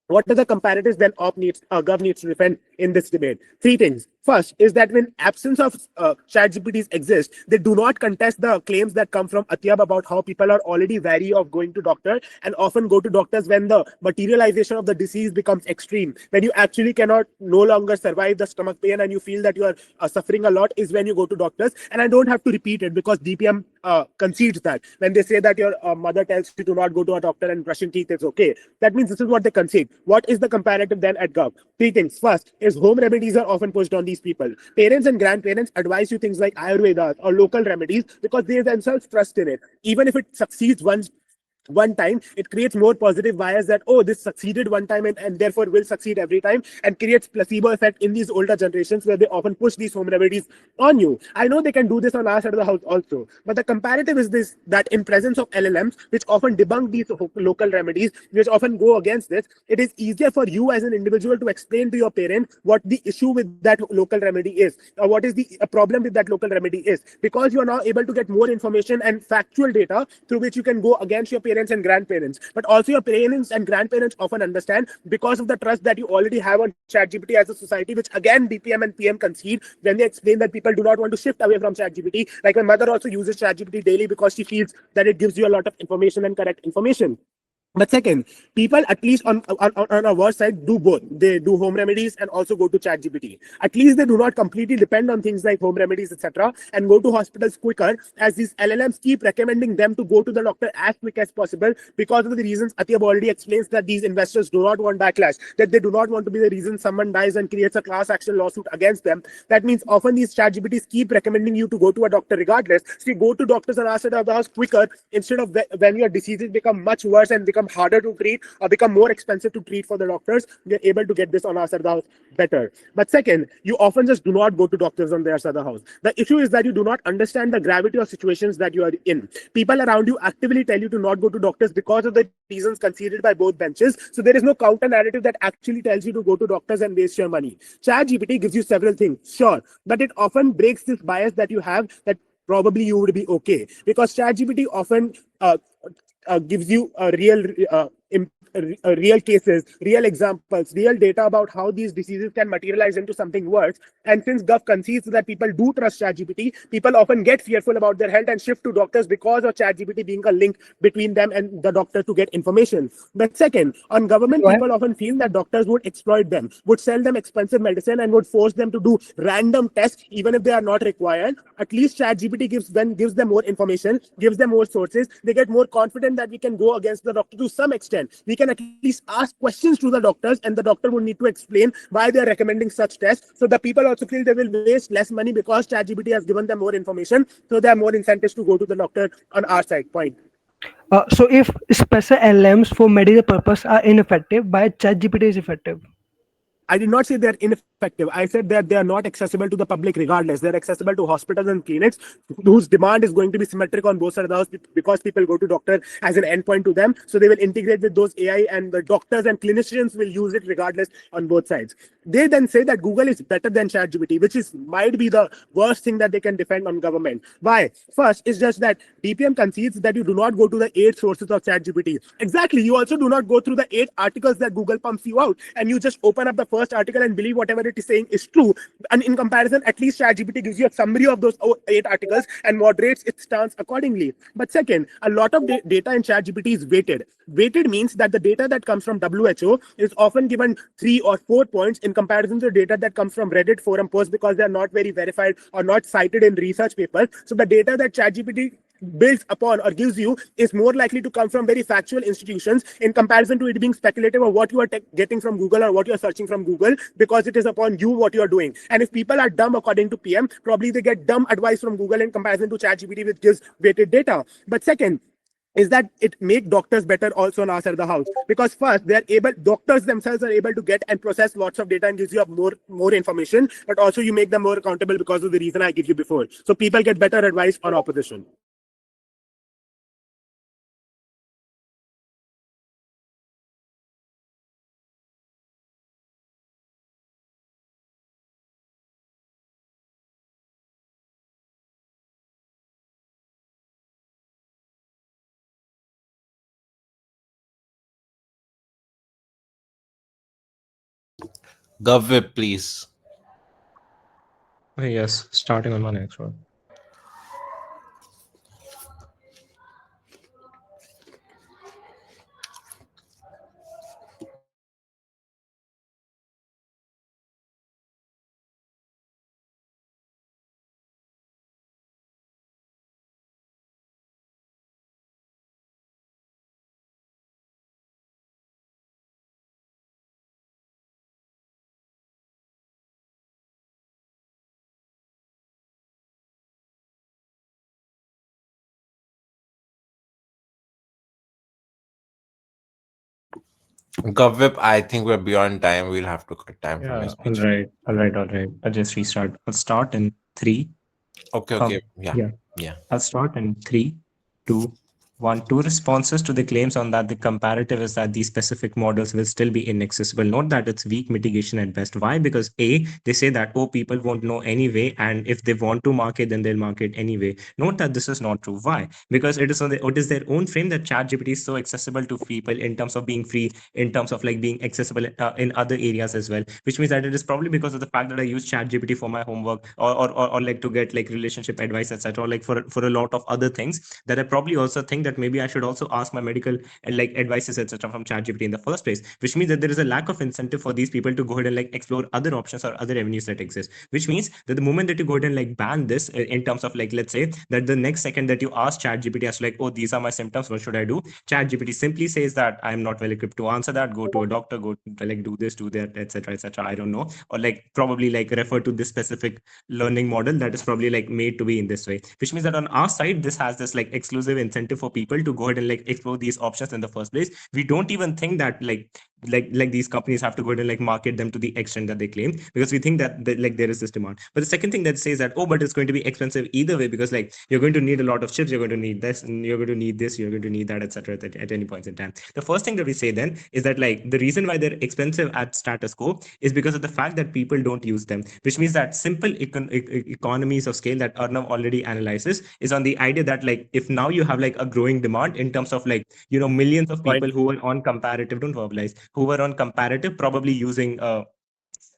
What are the comparatives then Gov needs to defend in this debate. Three things. First is that when absence of ChatGPTs exist, they do not contest the claims that come from Atiyab about how people are already wary of going to doctor and often go to doctors when the materialization of the disease becomes extreme. When you actually cannot no longer survive the stomach pain and you feel that you are suffering a lot is when you go to doctors. And I don't have to repeat it because DPM concedes that when they say that your mother tells you to not go to a doctor and brushing teeth is okay, that means this is what they concede. What is the comparative then at Gov? Three things. First is home remedies are often pushed on these people. Parents and grandparents advise you things like Ayurveda or local remedies because they themselves trust in it. Even if it succeeds one time, it creates more positive bias that, oh, this succeeded one time and therefore will succeed every time, and creates placebo effect in these older generations where they often push these home remedies on you. I know they can do this on our side of the house also, but the comparative is this, that in presence of LLMs, which often debunk these local remedies, which often go against this, it is easier for you as an individual to explain to your parent what the issue with that local remedy is, or what is the problem with that local remedy is, because you are now able to get more information and factual data through which you can go against your parents and grandparents. But also your parents and grandparents often understand because of the trust that you already have on ChatGPT as a society, which again DPM and PM concede when they explain that people do not want to shift away from ChatGPT. Like my mother also uses ChatGPT daily because she feels that it gives you a lot of information and correct information. But second, people, at least on our side, do both. They do home remedies and also go to ChatGPT. At least they do not completely depend on things like home remedies, etc., and go to hospitals quicker, as these LLMs keep recommending them to go to the doctor as quick as possible because of the reasons Atiyab already explains, that these investors do not want backlash, that they do not want to be the reason someone dies and creates a class action lawsuit against them. That means often these ChatGPTs keep recommending you to go to a doctor regardless. So you go to doctors on our side of the house quicker instead of when your diseases become much worse and become harder to treat or become more expensive to treat for the doctors. We are able to get this on our side of the house better. But second, you often just do not go to doctors on their side of the house. The issue is that you do not understand the gravity of situations that you are in. People around you actively tell you to not go to doctors because of the reasons conceded by both benches. So there is no counter narrative that actually tells you to go to doctors and waste your money. ChatGPT gives you several things, sure, but it often breaks this bias that you have that probably you would be okay, because ChatGPT often gives you a real cases, real examples, real data about how these diseases can materialize into something worse. And since Gov concedes that people do trust ChatGPT, people often get fearful about their health and shift to doctors because of ChatGPT being a link between them and the doctor to get information. But second, on government, people often feel that doctors would exploit them, would sell them expensive medicine, and would force them to do random tests even if they are not required. At least ChatGPT gives them more information, gives them more sources. They get more confident that we can go against the doctor to some extent. We can at least ask questions to the doctors, and the doctor would need to explain why they are recommending such tests. So the people also feel they will waste less money because ChatGPT has given them more information. So there are more incentives to go to the doctor on our side. Point. So if special LLMs for medical purpose are ineffective, why ChatGPT is effective? I did not say they're ineffective. I said that they are not accessible to the public regardless. They're accessible to hospitals and clinics whose demand is going to be symmetric on both sides of the house because people go to doctor as an endpoint to them. So they will integrate with those AI, and the doctors and clinicians will use it regardless on both sides. They then say that Google is better than ChatGPT, which might be the worst thing that they can defend on government. Why? First, it's just that DPM concedes that you do not go to the 8 sources of ChatGPT. Exactly. You also do not go through the 8 articles that Google pumps you out, and you just open up the first article and believe whatever it is saying is true. And in comparison, at least ChatGPT gives you a summary of those 8 articles and moderates its stance accordingly. But second, a lot of data in ChatGPT is weighted. Weighted means that the data that comes from WHO is often given 3 or 4 points in comparison to the data that comes from Reddit forum posts because they are not very verified or not cited in research papers. So the data that ChatGPT builds upon or gives you is more likely to come from very factual institutions in comparison to it being speculative or what you are getting from Google or what you are searching from Google, because it is upon you what you are doing. And if people are dumb according to PM, probably they get dumb advice from Google in comparison to ChatGPT, which gives weighted data. But second, is that it make doctors better also on our side of the house, because first doctors themselves are able to get and process lots of data and gives you more information, but also you make them more accountable because of the reason I give you before. So people get better advice on opposition. GovWip, please. Okay, yes, starting on my next one. GovWip, I think we're beyond time. We'll have to cut time from your Yeah, all speech. right, all right, all right. I'll just restart. I'll start in three. Okay, okay. Yeah. Yeah. Yeah. I'll start in 3, 2, 1. Two responses to the claims on that the comparative is that these specific models will still be inaccessible. Note that it's weak mitigation at best. Why? Because A, they say that, oh, people won't know anyway, and if they want to market, then they'll market anyway. Note that this is not true. Why? Because it is their own frame that ChatGPT is so accessible to people in terms of being free, in terms of like being accessible in other areas as well. Which means that it is probably because of the fact that I use ChatGPT for my homework or like to get like relationship advice, etc. Or like for a lot of other things that I probably also think that maybe I should also ask my medical like advices, etc. from ChatGPT in the first place. Which means that there is a lack of incentive for these people to go ahead and like explore other options or other avenues that exist. Which means that the moment that you go ahead and like ban this in terms of like, let's say that the next second that you ask ChatGPT as to like, oh, these are my symptoms, what should I do? ChatGPT simply says that I'm not well equipped to answer that. Go to a doctor, go to, like do this, do that, etc., etc. I don't know, or like probably like refer to this specific learning model that is probably like made to be in this way. Which means that on our side, this has this like exclusive incentive for people to go ahead and like explore these options in the first place. We don't even think that like these companies have to go ahead and like market them to the extent that they claim, because we think that like there is this demand. But the second thing that says that, oh, but it's going to be expensive either way, because like you're going to need a lot of chips, you're going to need this, and you're going to need this, you're going to need that, etc. At any point in time. The first thing that we say then is that like the reason why they're expensive at status quo is because of the fact that people don't use them. Which means that simple economies of scale that Arnav already analyzes is on the idea that like if now you have like a growing demand in terms of like millions of people who are on comparative, don't verbalize, who were on comparative probably using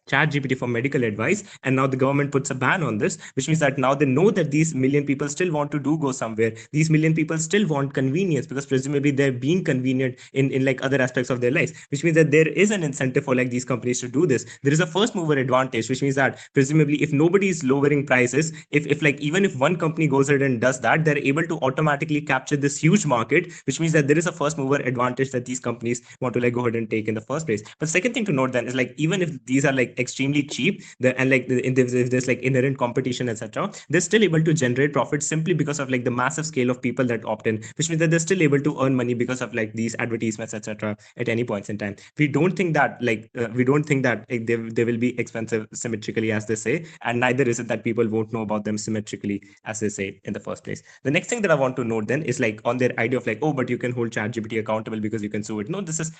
ChatGPT for medical advice, and now the government puts a ban on this, which means that now they know that these million people still want to go somewhere. These million people still want convenience, because presumably they're being convenient in like other aspects of their lives, which means that there is an incentive for like these companies to do this. There is a first mover advantage, which means that presumably if nobody is lowering prices, if like even if one company goes ahead and does that, they're able to automatically capture this huge market, which means that there is a first mover advantage that these companies want to like go ahead and take in the first place. But second thing to note then is like even if these are like extremely cheap, and like if there's like inherent competition, etc., they're still able to generate profit simply because of like the massive scale of people that opt in, which means that they're still able to earn money because of like these advertisements, etc. at any points in time. We don't think that they will be expensive symmetrically as they say, and neither is it that people won't know about them symmetrically as they say in the first place. The next thing that I want to note then is like on their idea of like, oh, but you can hold ChatGPT accountable because you can sue it. No, this is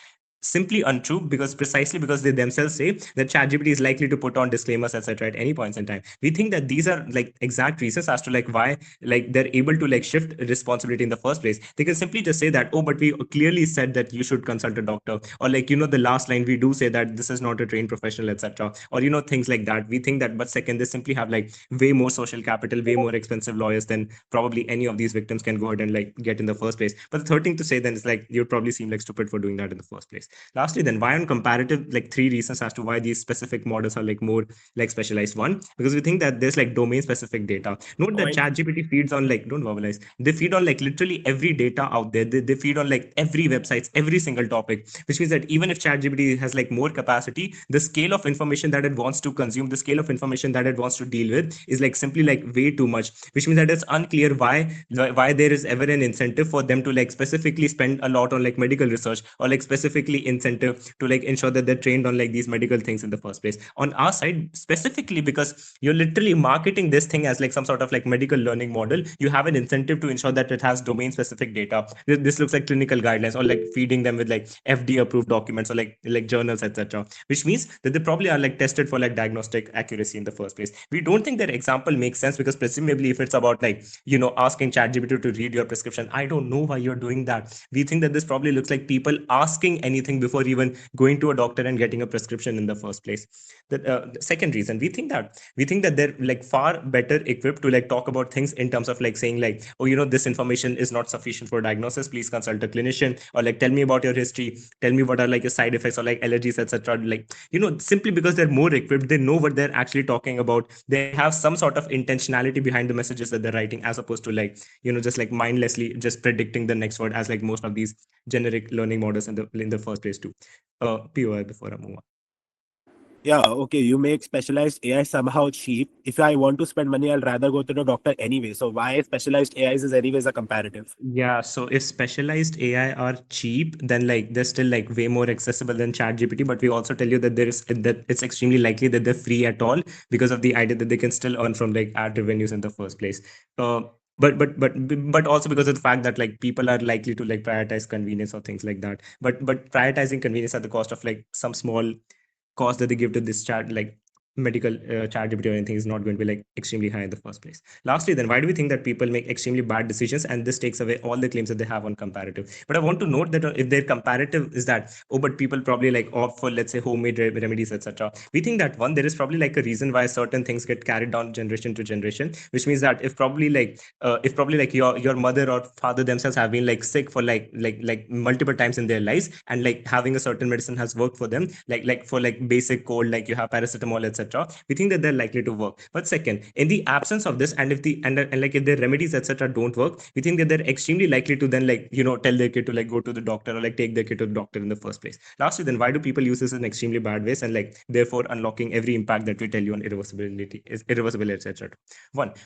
simply untrue, because precisely because they themselves say that ChatGPT is likely to put on disclaimers, etc. at any points in time. We think that these are like exact reasons as to like why like they're able to like shift responsibility in the first place. They can simply just say that, oh, but we clearly said that you should consult a doctor, or like the last line we do say that this is not a trained professional, etc. or things like that. We think that, but second, they simply have like way more social capital, way more expensive lawyers than probably any of these victims can go ahead and like get in the first place. But the third thing to say then is like you'd probably seem like stupid for doing that in the first place. Lastly, then why on comparative, like three reasons as to why these specific models are like more like specialized. One, because we think that there's like domain specific data. Note that ChatGPT feeds on like, don't verbalize, they feed on like literally every data out there. They feed on like every websites, every single topic, which means that even if ChatGPT has like more capacity, the scale of information that it wants to consume, the scale of information that it wants to deal with is like simply like way too much, which means that it's unclear why there is ever an incentive for them to like specifically spend a lot on like medical research, or like specifically incentive to like ensure that they're trained on like these medical things in the first place. On our side, specifically because you're literally marketing this thing as like some sort of like medical learning model, you have an incentive to ensure that it has domain specific data. This looks like clinical guidelines, or like feeding them with like FDA approved documents, or like journals, etc., which means that they probably are like tested for like diagnostic accuracy in the first place. We don't think that example makes sense, because presumably if it's about like asking ChatGPT to read your prescription, I don't know why you're doing that. We think that this probably looks like people asking anything everything before even going to a doctor and getting a prescription in the first place. The second reason, we think that they're like far better equipped to like talk about things in terms of like saying like, oh, this information is not sufficient for diagnosis, please consult a clinician, or like tell me about your history, tell me what are like your side effects or like allergies, etc. Like, simply because they're more equipped, they know what they're actually talking about, they have some sort of intentionality behind the messages that they're writing, as opposed to like, just like mindlessly just predicting the next word, as like most of these generic learning models in the first place too. POI before I move on. Yeah, okay, you make specialized AI somehow cheap. If I want to spend money, I'll rather go to the doctor anyway. So why specialized AIs is anyways a comparative? Yeah, so if specialized AI are cheap, then like they're still like way more accessible than ChatGPT. But we also tell you that that it's extremely likely that they're free at all, because of the idea that they can still earn from like ad revenues in the first place. But also because of the fact that like people are likely to like prioritize convenience or things like that. But prioritizing convenience at the cost of like some small cost that they give to this chat, like medical chat GPT or anything, is not going to be like extremely high in the first place. Lastly, then, why do we think that people make extremely bad decisions, and this takes away all the claims that they have on comparative? But I want to note that if their comparative is that, oh, but people probably like opt for, let's say, homemade remedies, etc., we think that one, there is probably like a reason why certain things get carried down generation to generation, which means that if probably like your mother or father themselves have been like sick for like multiple times in their lives, and like having a certain medicine has worked for them, like for like basic cold, like you have paracetamol, etc., we think that they're likely to work. But second, in the absence of this, and if the and like if their remedies, etc., don't work, we think that they're extremely likely to then like tell their kid to like go to the doctor, or like take their kid to the doctor in the first place. Lastly, then, why do people use this in extremely bad ways, and like therefore unlocking every impact that we tell you on irreversibility, etc.?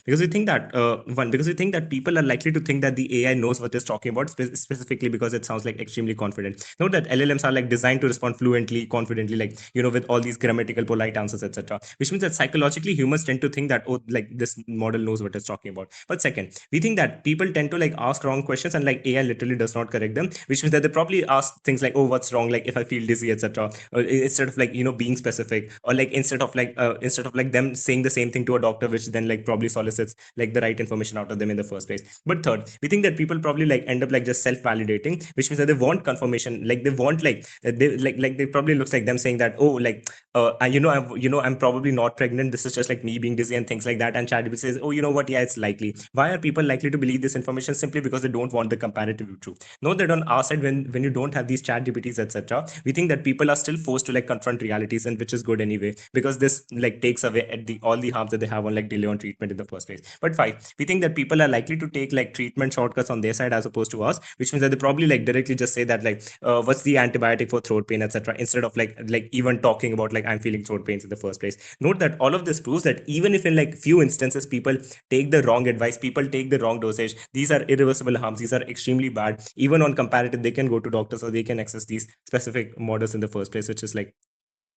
Because we think that people are likely to think that the AI knows what it's talking about, specifically because it sounds like extremely confident. Note that LLMs are like designed to respond fluently, confidently, like with all these grammatical, polite answers, etc. Which means that psychologically humans tend to think that, oh, like this model knows what it's talking about. But second, we think that people tend to like ask wrong questions, and like AI literally does not correct them, which means that they probably ask things like, oh, what's wrong, like if I feel dizzy, etc., instead of like being specific, or like instead of like them saying the same thing to a doctor, which then like probably solicits like the right information out of them in the first place. But third, we think that people probably like end up like just self-validating, which means that they want confirmation, like they want they probably looks like them saying that, oh, like I'm probably not pregnant, this is just like me being dizzy and things like that. And ChatGPT says, oh, you know what, yeah, it's likely. Why are people likely to believe this information? Simply because they don't want the comparative truth. Note that on our side, when you don't have these ChatGPTs, etc., we think that people are still forced to like confront realities, and which is good anyway, because this like takes away at all the harms that they have on like delay on treatment in the first place. But five, we think that people are likely to take like treatment shortcuts on their side as opposed to us, which means that they probably like directly just say that like what's the antibiotic for throat pain, etc., instead of like even talking about like I'm feeling throat pains in the first place. Note that all of this proves that even if in like few instances people take the wrong advice, people take the wrong dosage, these are irreversible harms, these are extremely bad. Even on comparative, they can go to doctors, or they can access these specific models in the first place, which is like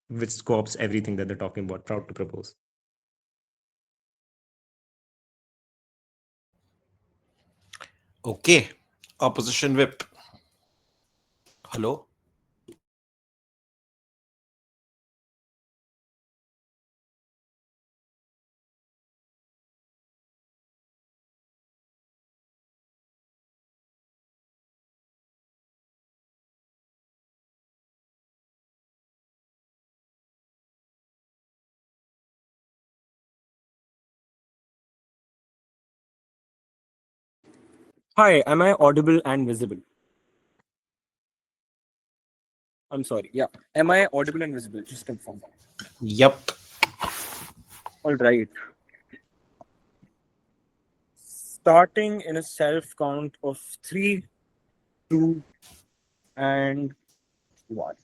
which scopes everything that they're talking about, proud to propose. Okay. Opposition whip. Hello? Hi, am I audible and visible? I'm sorry. Yeah. Am I audible and visible? Just confirm. Yup. All right. Starting in a self count of 3, 2, and 1.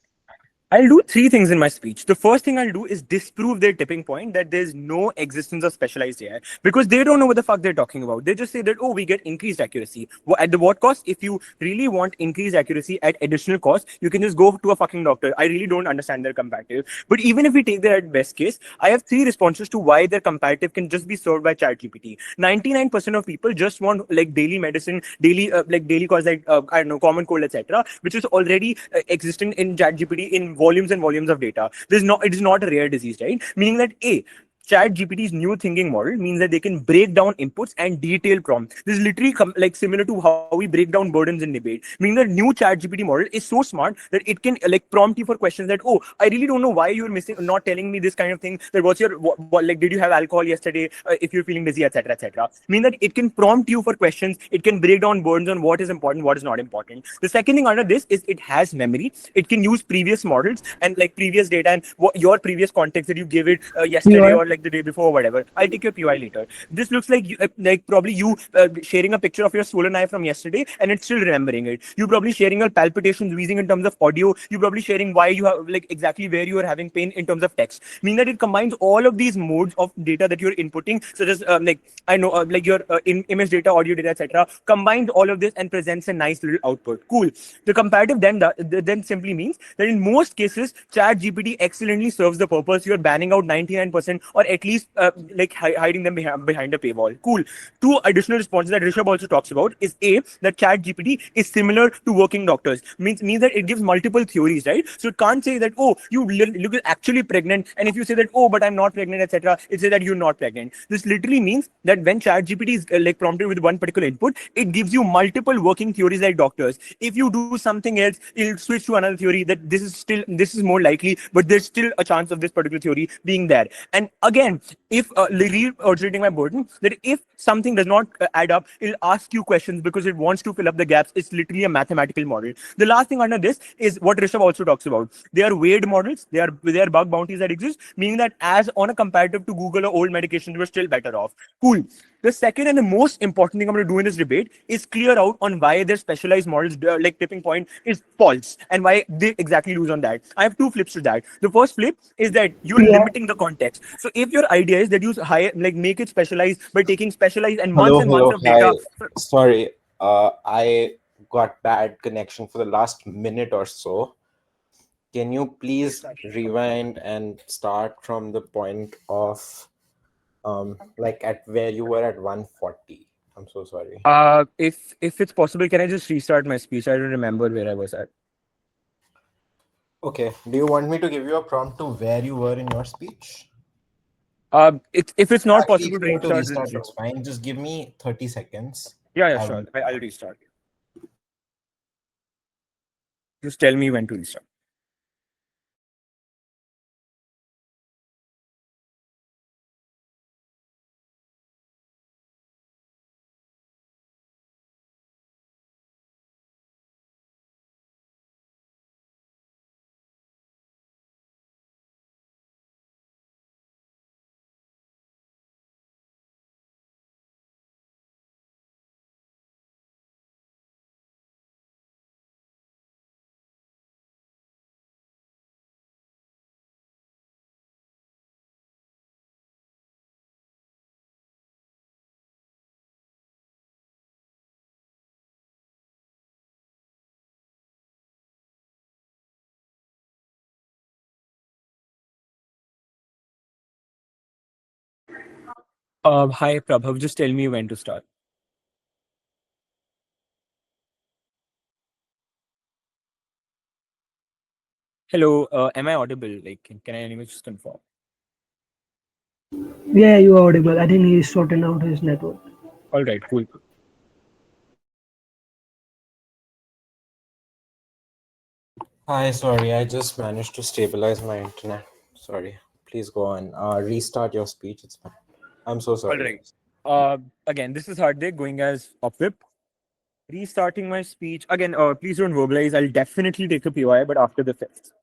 I'll do 3 things in my speech. The first thing I'll do is disprove their tipping point that there's no existence of specialized AI, because they don't know what the fuck they're talking about. They just say that, oh, we get increased accuracy. At the what cost? If you really want increased accuracy at additional cost, you can just go to a fucking doctor. I really don't understand their comparative. But even if we take their at best case, I have 3 responses to why their comparative can just be served by ChatGPT. 99% of people just want like daily medicine, daily cause like I don't know, common cold, etc., which is already existing in ChatGPT in volumes and volumes of data. It is not a rare disease, right? Meaning that ChatGPT's new thinking model means that they can break down inputs and detail prompts. This is literally like similar to how we break down burdens in debate. Meaning the new ChatGPT model is so smart that it can like prompt you for questions that, oh, I really don't know why you're missing, not telling me this kind of thing. That what's your what like did you have alcohol yesterday? If you're feeling busy, etc., etc. Mean that it can prompt you for questions. It can break down burdens on what is important, what is not important. The second thing under this is it has memory. It can use previous models and like previous data and your previous context that you gave it yesterday or like the day before or whatever. I'll take your PY later. This looks like like probably you sharing a picture of your swollen eye from yesterday and it's still remembering it. You probably sharing your palpitations wheezing in terms of audio. You probably sharing why you have like exactly where you are having pain in terms of text. Meaning that it combines all of these modes of data that you're inputting, such as like I know like your image data, audio data, etc. Combines all of this and presents a nice little output. Cool. The comparative then simply means that in most cases, ChatGPT excellently serves the purpose. You're banning out 99% or at least like hiding them behind a paywall. Cool. Two additional responses that Rishabh also talks about is A, that ChatGPT is similar to working doctors. Means that it gives multiple theories, right? So it can't say that, oh, you look actually pregnant, and if you say that, oh, but I'm not pregnant, etc., it says that you're not pregnant. This literally means that when ChatGPT is like prompted with one particular input, it gives you multiple working theories like doctors. If you do something else, it'll switch to another theory that this is more likely, but there's still a chance of this particular theory being there. And again, if reiterating my burden, that if something does not add up, it'll ask you questions because it wants to fill up the gaps. It's literally a mathematical model. The last thing under this is what Rishabh also talks about. They are weighed models. They are bug bounties that exist, meaning that as on a comparative to Google or old medications, we're still better off. Cool. The second and the most important thing I'm going to do in this debate is clear out on why their specialized models like tipping point is false and why they exactly lose on that. I have two flips to that. The first flip is that you're limiting the context. So if your idea is that you make it specialized by taking specialized and months and months of data. Sorry, I got bad connection for the last minute or so. Can you please rewind and start from the point of like at where you were at 140? I'm so sorry. If it's possible, can I just restart my speech? I don't remember where I was at. Okay. Do you want me to give you a prompt to where you were in your speech? If it's not Actually, possible if you to want restart, it's fine. Just give me 30 seconds. Yeah, sure. I'll restart. Just tell me when to restart. Hi, Prabhav. Just tell me when to start. Hello, am I audible? Like, can I anyway just confirm? Yeah, you are audible. I think he's sorting out his network. All right, cool. Hi, sorry. I just managed to stabilize my internet. Sorry. Please go on. Restart your speech. It's fine. I'm so sorry. All right. Again, this is Hardik going as Opvip. Restarting my speech. Again, please don't verbalize. I'll definitely take a PY, but after the fifth.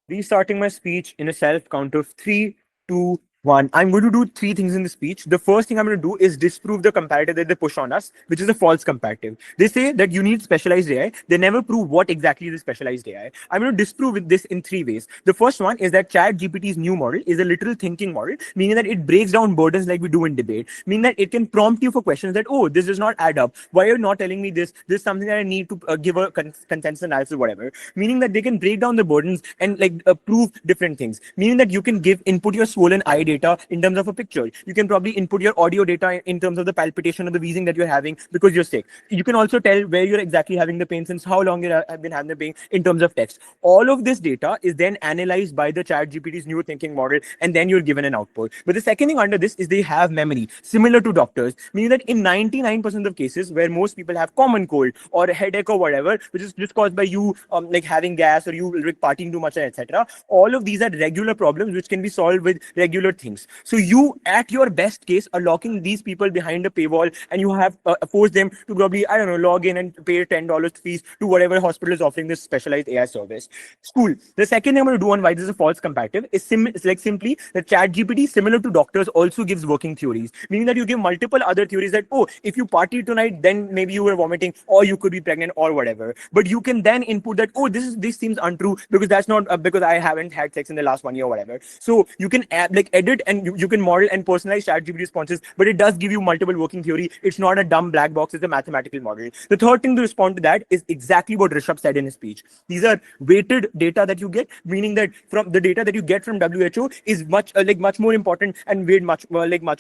Restarting my speech in a self count of 3, 2, 1. I'm going to do three things in the speech. The first thing I'm going to do is disprove the comparative that they push on us, which is a false comparative. They say that you need specialized AI. They never prove what exactly is the specialized AI. I'm going to disprove this in three ways. The first one is that ChatGPT's new model is a literal thinking model, meaning that it breaks down burdens like we do in debate, meaning that it can prompt you for questions that, oh, this does not add up. Why are you not telling me this? This is something that I need to give a consensus analysis or whatever. Meaning that they can break down the burdens and like prove different things. Meaning that you can input your swollen eye data data in terms of a picture. You can probably input your audio data in terms of the palpitation or the wheezing that you're having because you're sick. You can also tell where you're exactly having the pain since how long you have been having the pain in terms of text. All of this data is then analyzed by the ChatGPT's new thinking model, and then you're given an output. But the second thing under this is they have memory, similar to doctors, meaning that in 99% of cases where most people have common cold or a headache or whatever, which is just caused by you like having gas or you like partying too much, etc. All of these are regular problems which can be solved with regular things. So you, at your best case, are locking these people behind a paywall, and you have forced them to probably, I don't know, log in and pay $10 fees to whatever hospital is offering this specialized AI service. Cool. The second thing I'm going to do on why this is a false comparative is simply that ChatGPT, similar to doctors, also gives working theories, meaning that you give multiple other theories that, oh, if you party tonight, then maybe you were vomiting, or you could be pregnant, or whatever. But you can then input that, oh, this seems untrue because that's not because I haven't had sex in the last 1 year or whatever. So you can edit and you can model and personalize ChatGPT responses, but it does give you multiple working theory. It's not a dumb black box, it's a mathematical model. The third thing to respond to that is exactly what Rishabh said in his speech. These are weighted data that you get, meaning that from the data that you get from WHO is much much more important and weighed much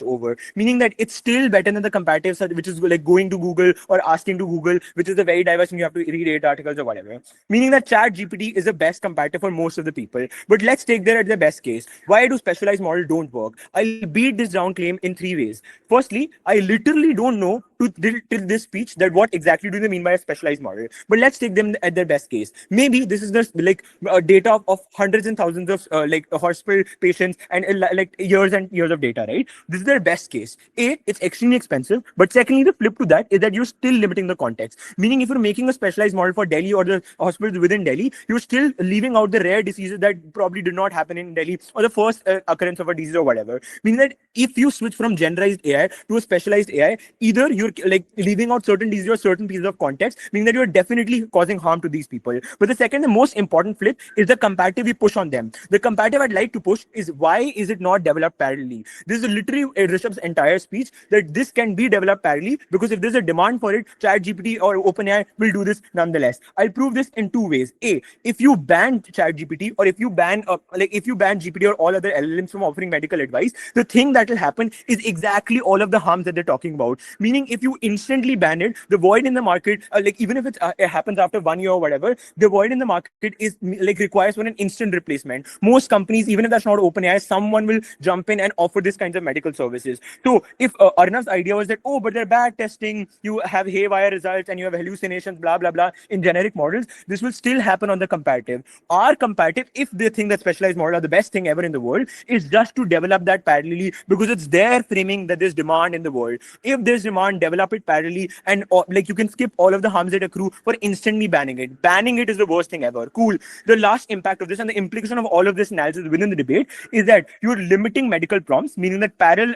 over, meaning that it's still better than the comparative study, which is like going to Google or asking to Google, which is a very diverse and you have to read 8 articles or whatever, meaning that ChatGPT is the best comparator for most of the people. But let's take that at the best case. Why do specialized models don't work? I'll beat this down claim in 3 ways. Firstly, I literally don't know till this speech that what exactly do they mean by a specialized model. But let's take them at their best case. Maybe this is just data of hundreds and thousands of hospital patients and years and years of data, right? This is their best case. A, it's extremely expensive. But secondly, the flip to that is that you're still limiting the context. Meaning if you're making a specialized model for Delhi or the hospitals within Delhi, you're still leaving out the rare diseases that probably did not happen in Delhi or the first occurrence of a disease or whatever. Meaning that if you switch from generalized AI to a specialized AI, either you're leaving out certain diseases or certain pieces of context, meaning that you're definitely causing harm to these people. But the second, the most important flip is the comparative we push on them. The comparative I'd like to push is why is it not developed parallelly? This is literally Rishabh's entire speech that this can be developed parallelly because if there's a demand for it, ChatGPT or OpenAI will do this nonetheless. I'll prove this in 2 ways. A, if you ban ChatGPT or if you ban GPT or all other LLMs from offering medical advice, the thing that will happen is exactly all of the harms that they're talking about. Meaning if you instantly ban it, the void in the market, even if it happens after 1 year or whatever, the void in the market is requires for an instant replacement. Most companies, even if that's not OpenAI, someone will jump in and offer this kinds of medical services. So if Arnav's idea was that, oh, but they're bad testing, you have haywire results and you have hallucinations, blah, blah, blah, in generic models, this will still happen on the comparative. Our comparative, if they think that specialized models are the best thing ever in the world, is just to develop that parallelly because it's their framing that there's demand in the world. If there's demand, develop it parallelly and you can skip all of the harms that accrue for instantly banning it. Banning it is the worst thing ever. Cool. The last impact of this and the implication of all of this analysis within the debate is that you're limiting medical prompts, meaning that parallel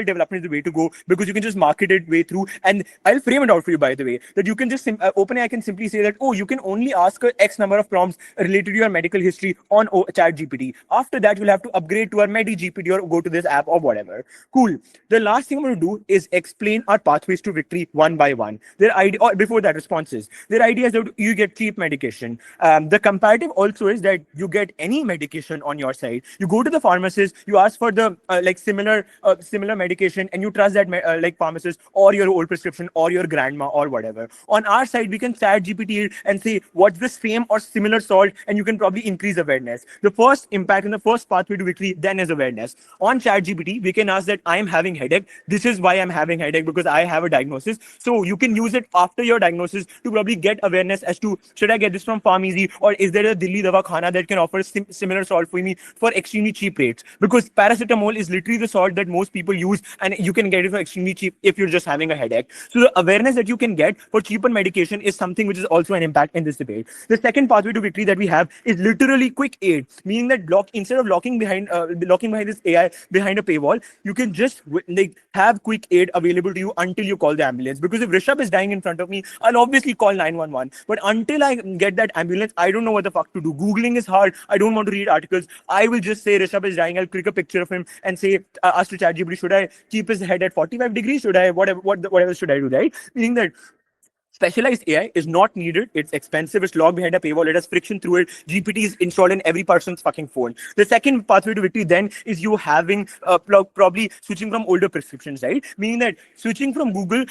development is the way to go because you can just market it way through. And I'll frame it out for you, by the way, that you can just OpenAI can simply say that, oh, you can only ask X number of prompts related to your medical history on ChatGPT. After that, you'll have to upgrade to our MediGPT or go to this app or whatever. Cool. The last thing I'm going to do is explain our pathways to victory one by one. Their idea, or before that, responses. Their idea is that you get cheap medication. The comparative also is that you get any medication on your side. You go to the pharmacist, you ask for the similar medication, and you trust that pharmacist or your old prescription or your grandma or whatever. On our side, we can chat GPT and say what's the same or similar salt, and you can probably increase awareness. The first impact and the first pathway to victory then is awareness. On ChatGPT, we can ask that I am having headache. This is why I'm having headache because I have a diagnosis. So you can use it after your diagnosis to probably get awareness as to should I get this from Pharmacy or is there a Delhi Davakhana that can offer similar salt for me for extremely cheap rates? Because paracetamol is literally the salt that most people use and you can get it for extremely cheap if you're just having a headache. So the awareness that you can get for cheaper medication is something which is also an impact in this debate. The second pathway to victory that we have is literally quick aid, meaning that instead of locking behind this AI behind a paywall, you can just have quick aid available to you until you call the ambulance. Because if Rishabh is dying in front of me, I'll obviously call 911. But until I get that ambulance, I don't know what the fuck to do. Googling is hard. I don't want to read articles. I will just say Rishabh is dying. I'll click a picture of him and say, ask to ChatGPT, should I keep his head at 45 degrees? Should I whatever should I do, right? Meaning that Specialized AI is not needed. It's expensive. It's locked behind a paywall. It has friction through it. GPT is installed in every person's fucking phone. The second pathway to victory then is you having probably switching from older prescriptions, right? Meaning that switching from Google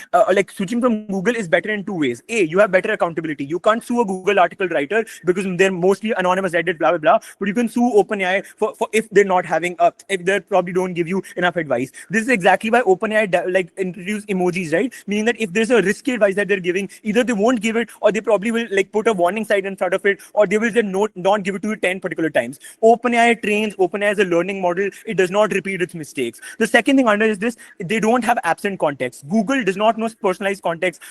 is better in two ways. A, you have better accountability. You can't sue a Google article writer because they're mostly anonymous, Reddit, blah blah blah. But you can sue OpenAI for if they're not having if they probably don't give you enough advice. This is exactly why OpenAI introduce emojis, right? Meaning that if there's a risky advice that they're giving, either they won't give it, or they probably will put a warning sign in front of it, or they will just not give it to you 10 particular times. OpenAI is a learning model. It does not repeat its mistakes. The second thing under is this: they don't have absent context. Google does not know personalized context.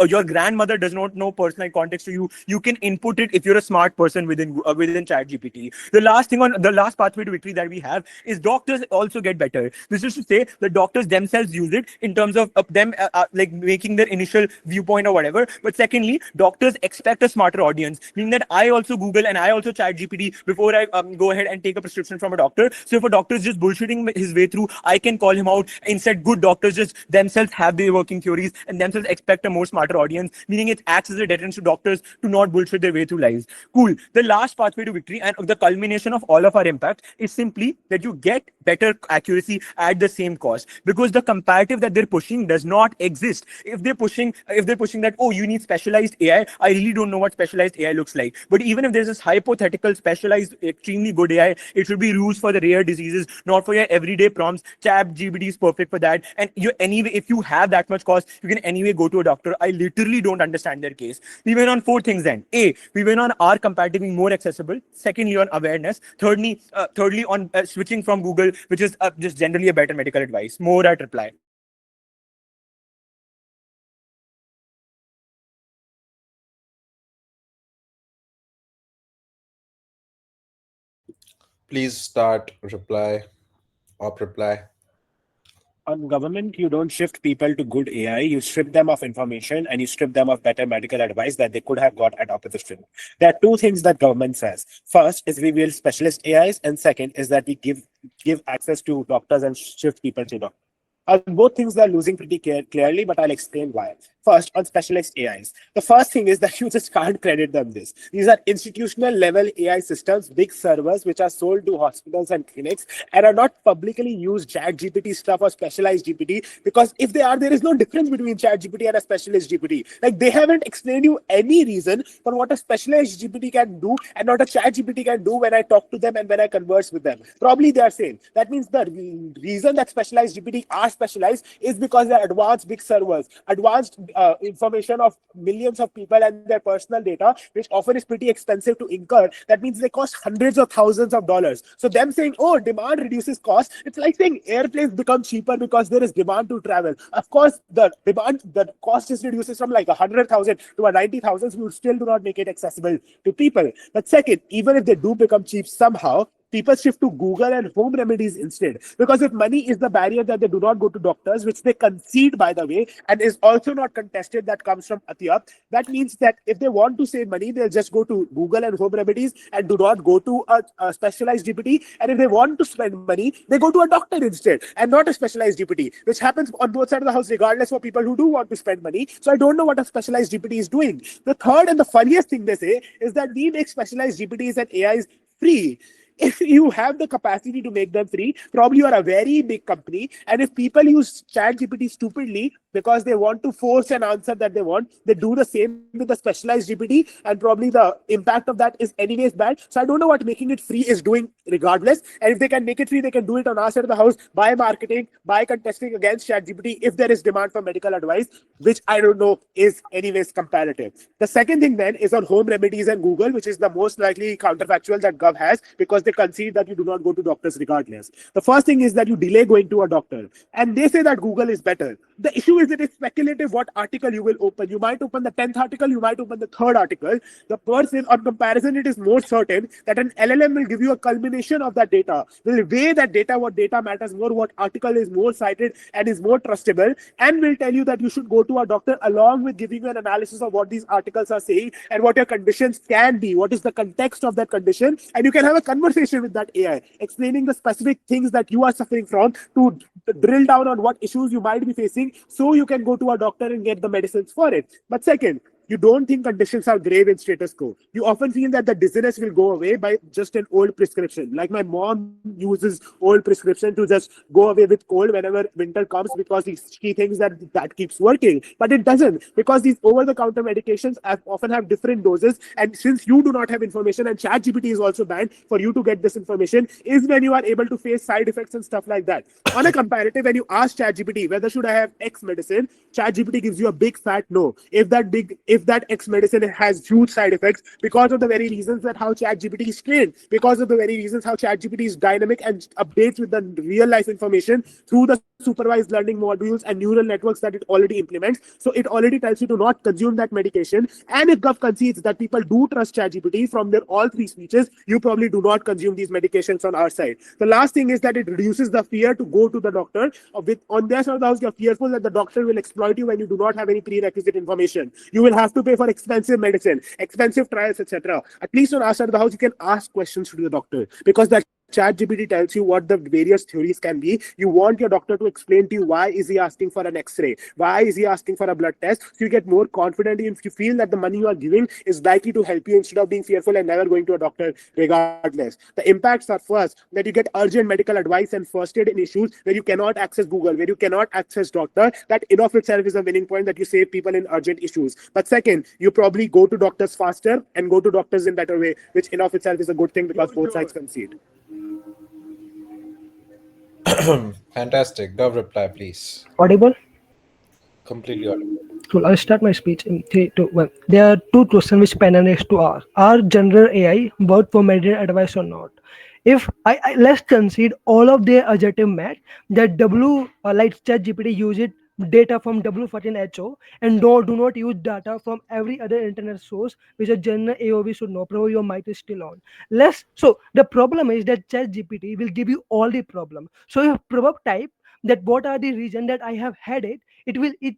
Your grandmother does not know personalized context to you. You can input it if you're a smart person within ChatGPT. The last pathway to victory that we have is doctors also get better. This is to say the doctors themselves use it in terms of them making their initial viewpoint or whatever. But secondly, doctors expect a smarter audience, meaning that I also Google and I also ChatGPT before I go ahead and take a prescription from a doctor. So if a doctor is just bullshitting his way through, I can call him out. Instead, good doctors just themselves have their working theories and themselves expect a more smarter audience, meaning it acts as a deterrent to doctors to not bullshit their way through lives. Cool. The last pathway to victory and the culmination of all of our impact is simply that you get better accuracy at the same cost, because the comparative that they're pushing does not exist. If they're pushing that, oh, you need specialized AI, I really don't know what specialized AI looks like. But even if there's this hypothetical specialized extremely good AI, it should be used for the rare diseases, not for your everyday prompts. ChatGPT is perfect for that. And if you have that much cost, you can anyway go to a doctor. I literally don't understand their case. We went on 4 things then. A, we went on our comparative being more accessible. Secondly, on awareness. Thirdly on switching from Google, which is just generally a better medical advice. More at reply. Please start reply, op reply. On government, you don't shift people to good AI. You strip them of information and you strip them of better medical advice that they could have got at Oppositon. There are 2 things that government says. First is we will specialist AIs, and second is that we give access to doctors and shift people to doctors. Both things they're losing pretty clearly, but I'll explain why. First, on specialized AIs. The first thing is that you just can't credit them this. These are institutional level AI systems, big servers, which are sold to hospitals and clinics and are not publicly used ChatGPT stuff or specialized GPT, because if they are, there is no difference between ChatGPT and a specialized GPT. Like, they haven't explained you any reason for what a specialized GPT can do and not a ChatGPT can do when I talk to them and when I converse with them. Probably they are saying. That means the reason that specialized GPT are specialized is because they're advanced big servers, advanced information of millions of people and their personal data, which often is pretty expensive to incur. That means they cost hundreds of thousands of dollars. So them saying, oh, demand reduces cost, it's like saying airplanes become cheaper because there is demand to travel. Of course, the cost is reduces from like 100,000 to a 90,000. So we would still do not make it accessible to people. But second, even if they do become cheap somehow, people shift to Google and home remedies instead. Because if money is the barrier that they do not go to doctors, which they concede, by the way, and is also not contested, that comes from Atiyab, that means that if they want to save money, they'll just go to Google and home remedies and do not go to a specialized GPT. And if they want to spend money, they go to a doctor instead and not a specialized GPT, which happens on both sides of the house, regardless for people who do want to spend money. So I don't know what a specialized GPT is doing. The third and the funniest thing they say is that we make specialized GPTs and AIs free. If you have the capacity to make them free, probably you are a very big company. And if people use ChatGPT stupidly because they want to force an answer that they want, they do the same with the specialized GPT, and probably the impact of that is anyways bad. So I don't know what making it free is doing regardless. And if they can make it free, they can do it on our side of the house by marketing, by contesting against ChatGPT if there is demand for medical advice, which I don't know is anyways comparative. The second thing then is on home remedies and Google, which is the most likely counterfactual that Gov has, because they concede that you do not go to doctors regardless. The first thing is that you delay going to a doctor, and they say that Google is better. The issue is that it's speculative what article you will open. You might open the 10th article, you might open the 3rd article. The person on comparison, it is more certain that an LLM will give you a culmination of that data, will weigh that data, what data matters more, what article is more cited and is more trustable, and will tell you that you should go to a doctor, along with giving you an analysis of what these articles are saying and what your conditions can be, what is the context of that condition. And you can have a conversation with that AI, explaining the specific things that you are suffering from, to drill down on what issues you might be facing, so you can go to a doctor and get the medicines for it. But second, you don't think conditions are grave in status quo. You often feel that the dizziness will go away by just an old prescription. Like my mom uses old prescription to just go away with cold whenever winter comes because she thinks that that keeps working. But it doesn't, because these over-the-counter medications often have different doses. And since you do not have information, and ChatGPT is also banned for you to get this information, is when you are able to face side effects and stuff like that. On a comparative, when you ask ChatGPT whether should I have X medicine, ChatGPT gives you a big fat no. If that X medicine has huge side effects because of the very reasons that how ChatGPT is trained, because of the very reasons how ChatGPT is dynamic and updates with the real life information through the supervised learning modules and neural networks that it already implements. So it already tells you to not consume that medication. And if Gov concedes that people do trust ChatGPT from their all three speeches, you probably do not consume these medications on our side. The last thing is that it reduces the fear to go to the doctor. On their side of the house, you're fearful that the doctor will exploit you when you do not have any prerequisite information. You will have to pay for expensive medicine, expensive trials, etc. At least on our side of the house, you can ask questions to the doctor, because that ChatGPT tells you what the various theories can be. You want your doctor to explain to you why is he asking for an X-ray, why is he asking for a blood test. So you get more confident if you feel that the money you are giving is likely to help you, instead of being fearful and never going to a doctor regardless. The impacts are first that you get urgent medical advice and first aid in issues where you cannot access Google, where you cannot access doctor. That in of itself is a winning point, that you save people in urgent issues. But second, you probably go to doctors faster and go to doctors in better way, which in of itself is a good thing because both sides concede. Fantastic. Gov reply, please. Audible? Completely audible. So I'll start my speech in 3, 2, 1. There are two questions which panelists to ask. Are general AI worth for medical advice or not? If let's concede all of their adjective match, that like ChatGPT use it data from W14HO and do not use data from every other internet source which a general AOV should know. Probably your mic is still on. So the problem is that ChatGPT will give you all the problem. So if Prabhav type that what are the reason that I have had it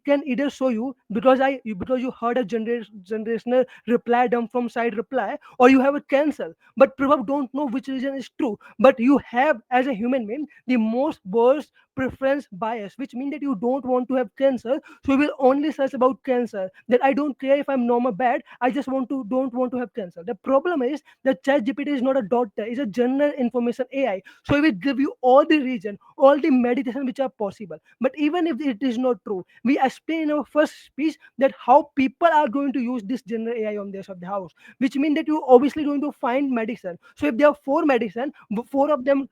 can either show you because you heard a generational reply dump from side reply, or you have a cancel. But Prabhav don't know which reason is true. But you have, as a human being, the most worst preference bias, which means that you don't want to have cancer, so you will only search about cancer. That I don't care if I'm normal bad, I just don't want to have cancer. The problem is that ChatGPT is not a doctor, it's a general information AI. So it will give you all the reason, all the meditation which are possible. But even if it is not true, we explain in our first speech that how people are going to use this general AI on this of the house, which means that you obviously going to find medicine. So if there are four medicine, four of them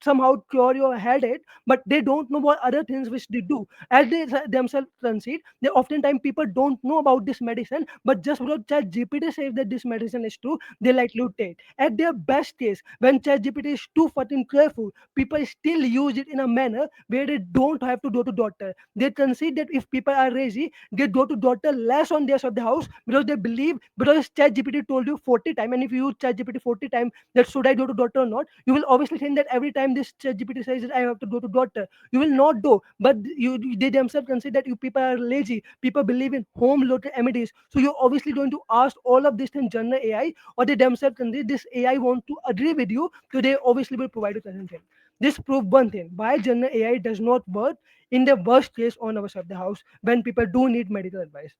somehow cure your headache, but they don't know what other things which they do. As they themselves concede, they oftentimes people don't know about this medicine, but just because ChatGPT says that this medicine is true, they likely to take. At their best case, when ChatGPT is too fucking careful, people still use it in a manner where they don't have to go to doctor. They concede that if people are lazy, they go to doctor less on their side of the house because they believe because ChatGPT told you 40 times, and if you use ChatGPT 40 times that should I go to doctor or not, you will obviously think that every time this ChatGPT says that I have to go to doctor, you will not do. But they themselves consider that you people are lazy. People believe in home loaded MDs. So you're obviously going to ask all of this in general AI, or they themselves consider this AI want to agree with you, so they obviously will provide you content. This proves one thing: why general AI does not work in the worst case on our side of the house when people do need medical advice.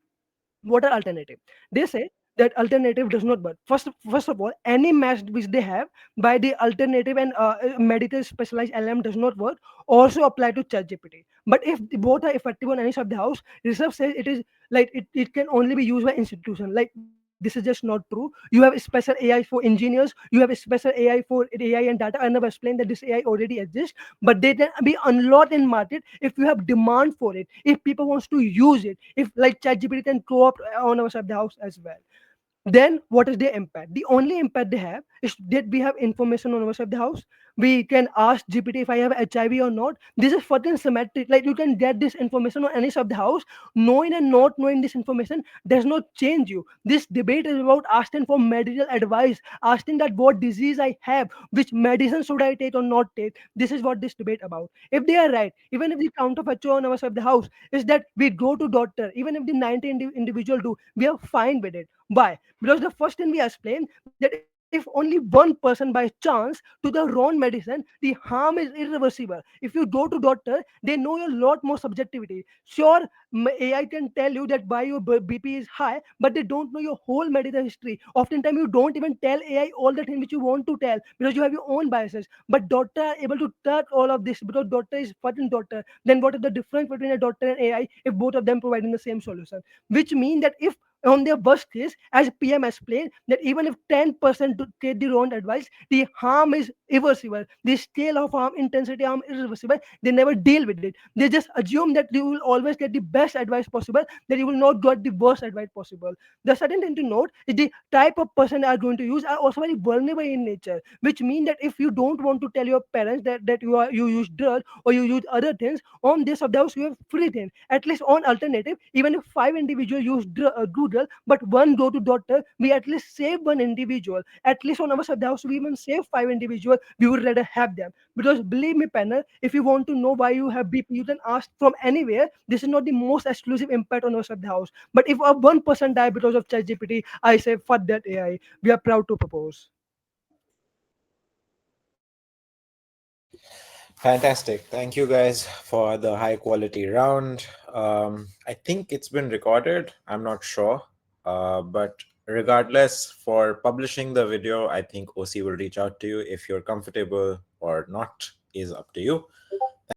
What are alternative? They say that alternative does not work. First of all, any match which they have by the alternative and medical specialized LM does not work. Also apply to ChatGPT. But if both are effective on any side of the house, research says it is like it can only be used by institution. Like this is just not true. You have a special AI for engineers. You have a special AI for AI and data. I never explained that this AI already exists, but they can be unlocked in market if you have demand for it. If people wants to use it, if like ChatGPT can co-opt on our side of the house as well. Then what is their impact? The only impact they have is that we have information on our side of the house. We can ask GPT if I have HIV or not. This is fucking symmetric. Like you can get this information on any side of the house. Knowing and not knowing this information does not change you. This debate is about asking for medical advice, asking that what disease I have, which medicine should I take or not take. This is what this debate about. If they are right, even if the count of HO on our side of the house is that we go to doctor, even if the 90 individual do, we are fine with it. Why? Because the first thing we explain that if if only one person by chance to the wrong medicine, the harm is irreversible. If you go to doctor, they know a lot more subjectivity. Sure, AI can tell you that why your BP is high, but they don't know your whole medical history. Oftentimes, you don't even tell AI all the things which you want to tell because you have your own biases. But doctor are able to touch all of this because doctor is fucking doctor. Then what is the difference between a doctor and AI if both of them providing the same solution? Which means that if on their worst case, as PM explained, that even if 10% take the wrong advice, the harm is irreversible. The scale of harm, intensity harm is irreversible. They never deal with it. They just assume that you will always get the best advice possible, that you will not get the worst advice possible. The second thing to note is the type of person they are going to use are also very vulnerable in nature, which means that if you don't want to tell your parents that you use drugs or you use other things, on this of those you have free thing. At least on alternative, even if five individuals use Google, but one go to doctor, we at least save one individual. At least on our side house, we even save five individuals. We would rather have them. Because believe me, panel, if you want to know why you have BP, you can ask from anywhere. This is not the most exclusive impact on our sub house. But if a one person die because of ChatGPT, I say fuck that AI. We are proud to propose. Fantastic. Thank you guys for the high quality round. I think it's been recorded. I'm not sure. But regardless, for publishing the video, I think OC will reach out to you. If you're comfortable or not is up to you.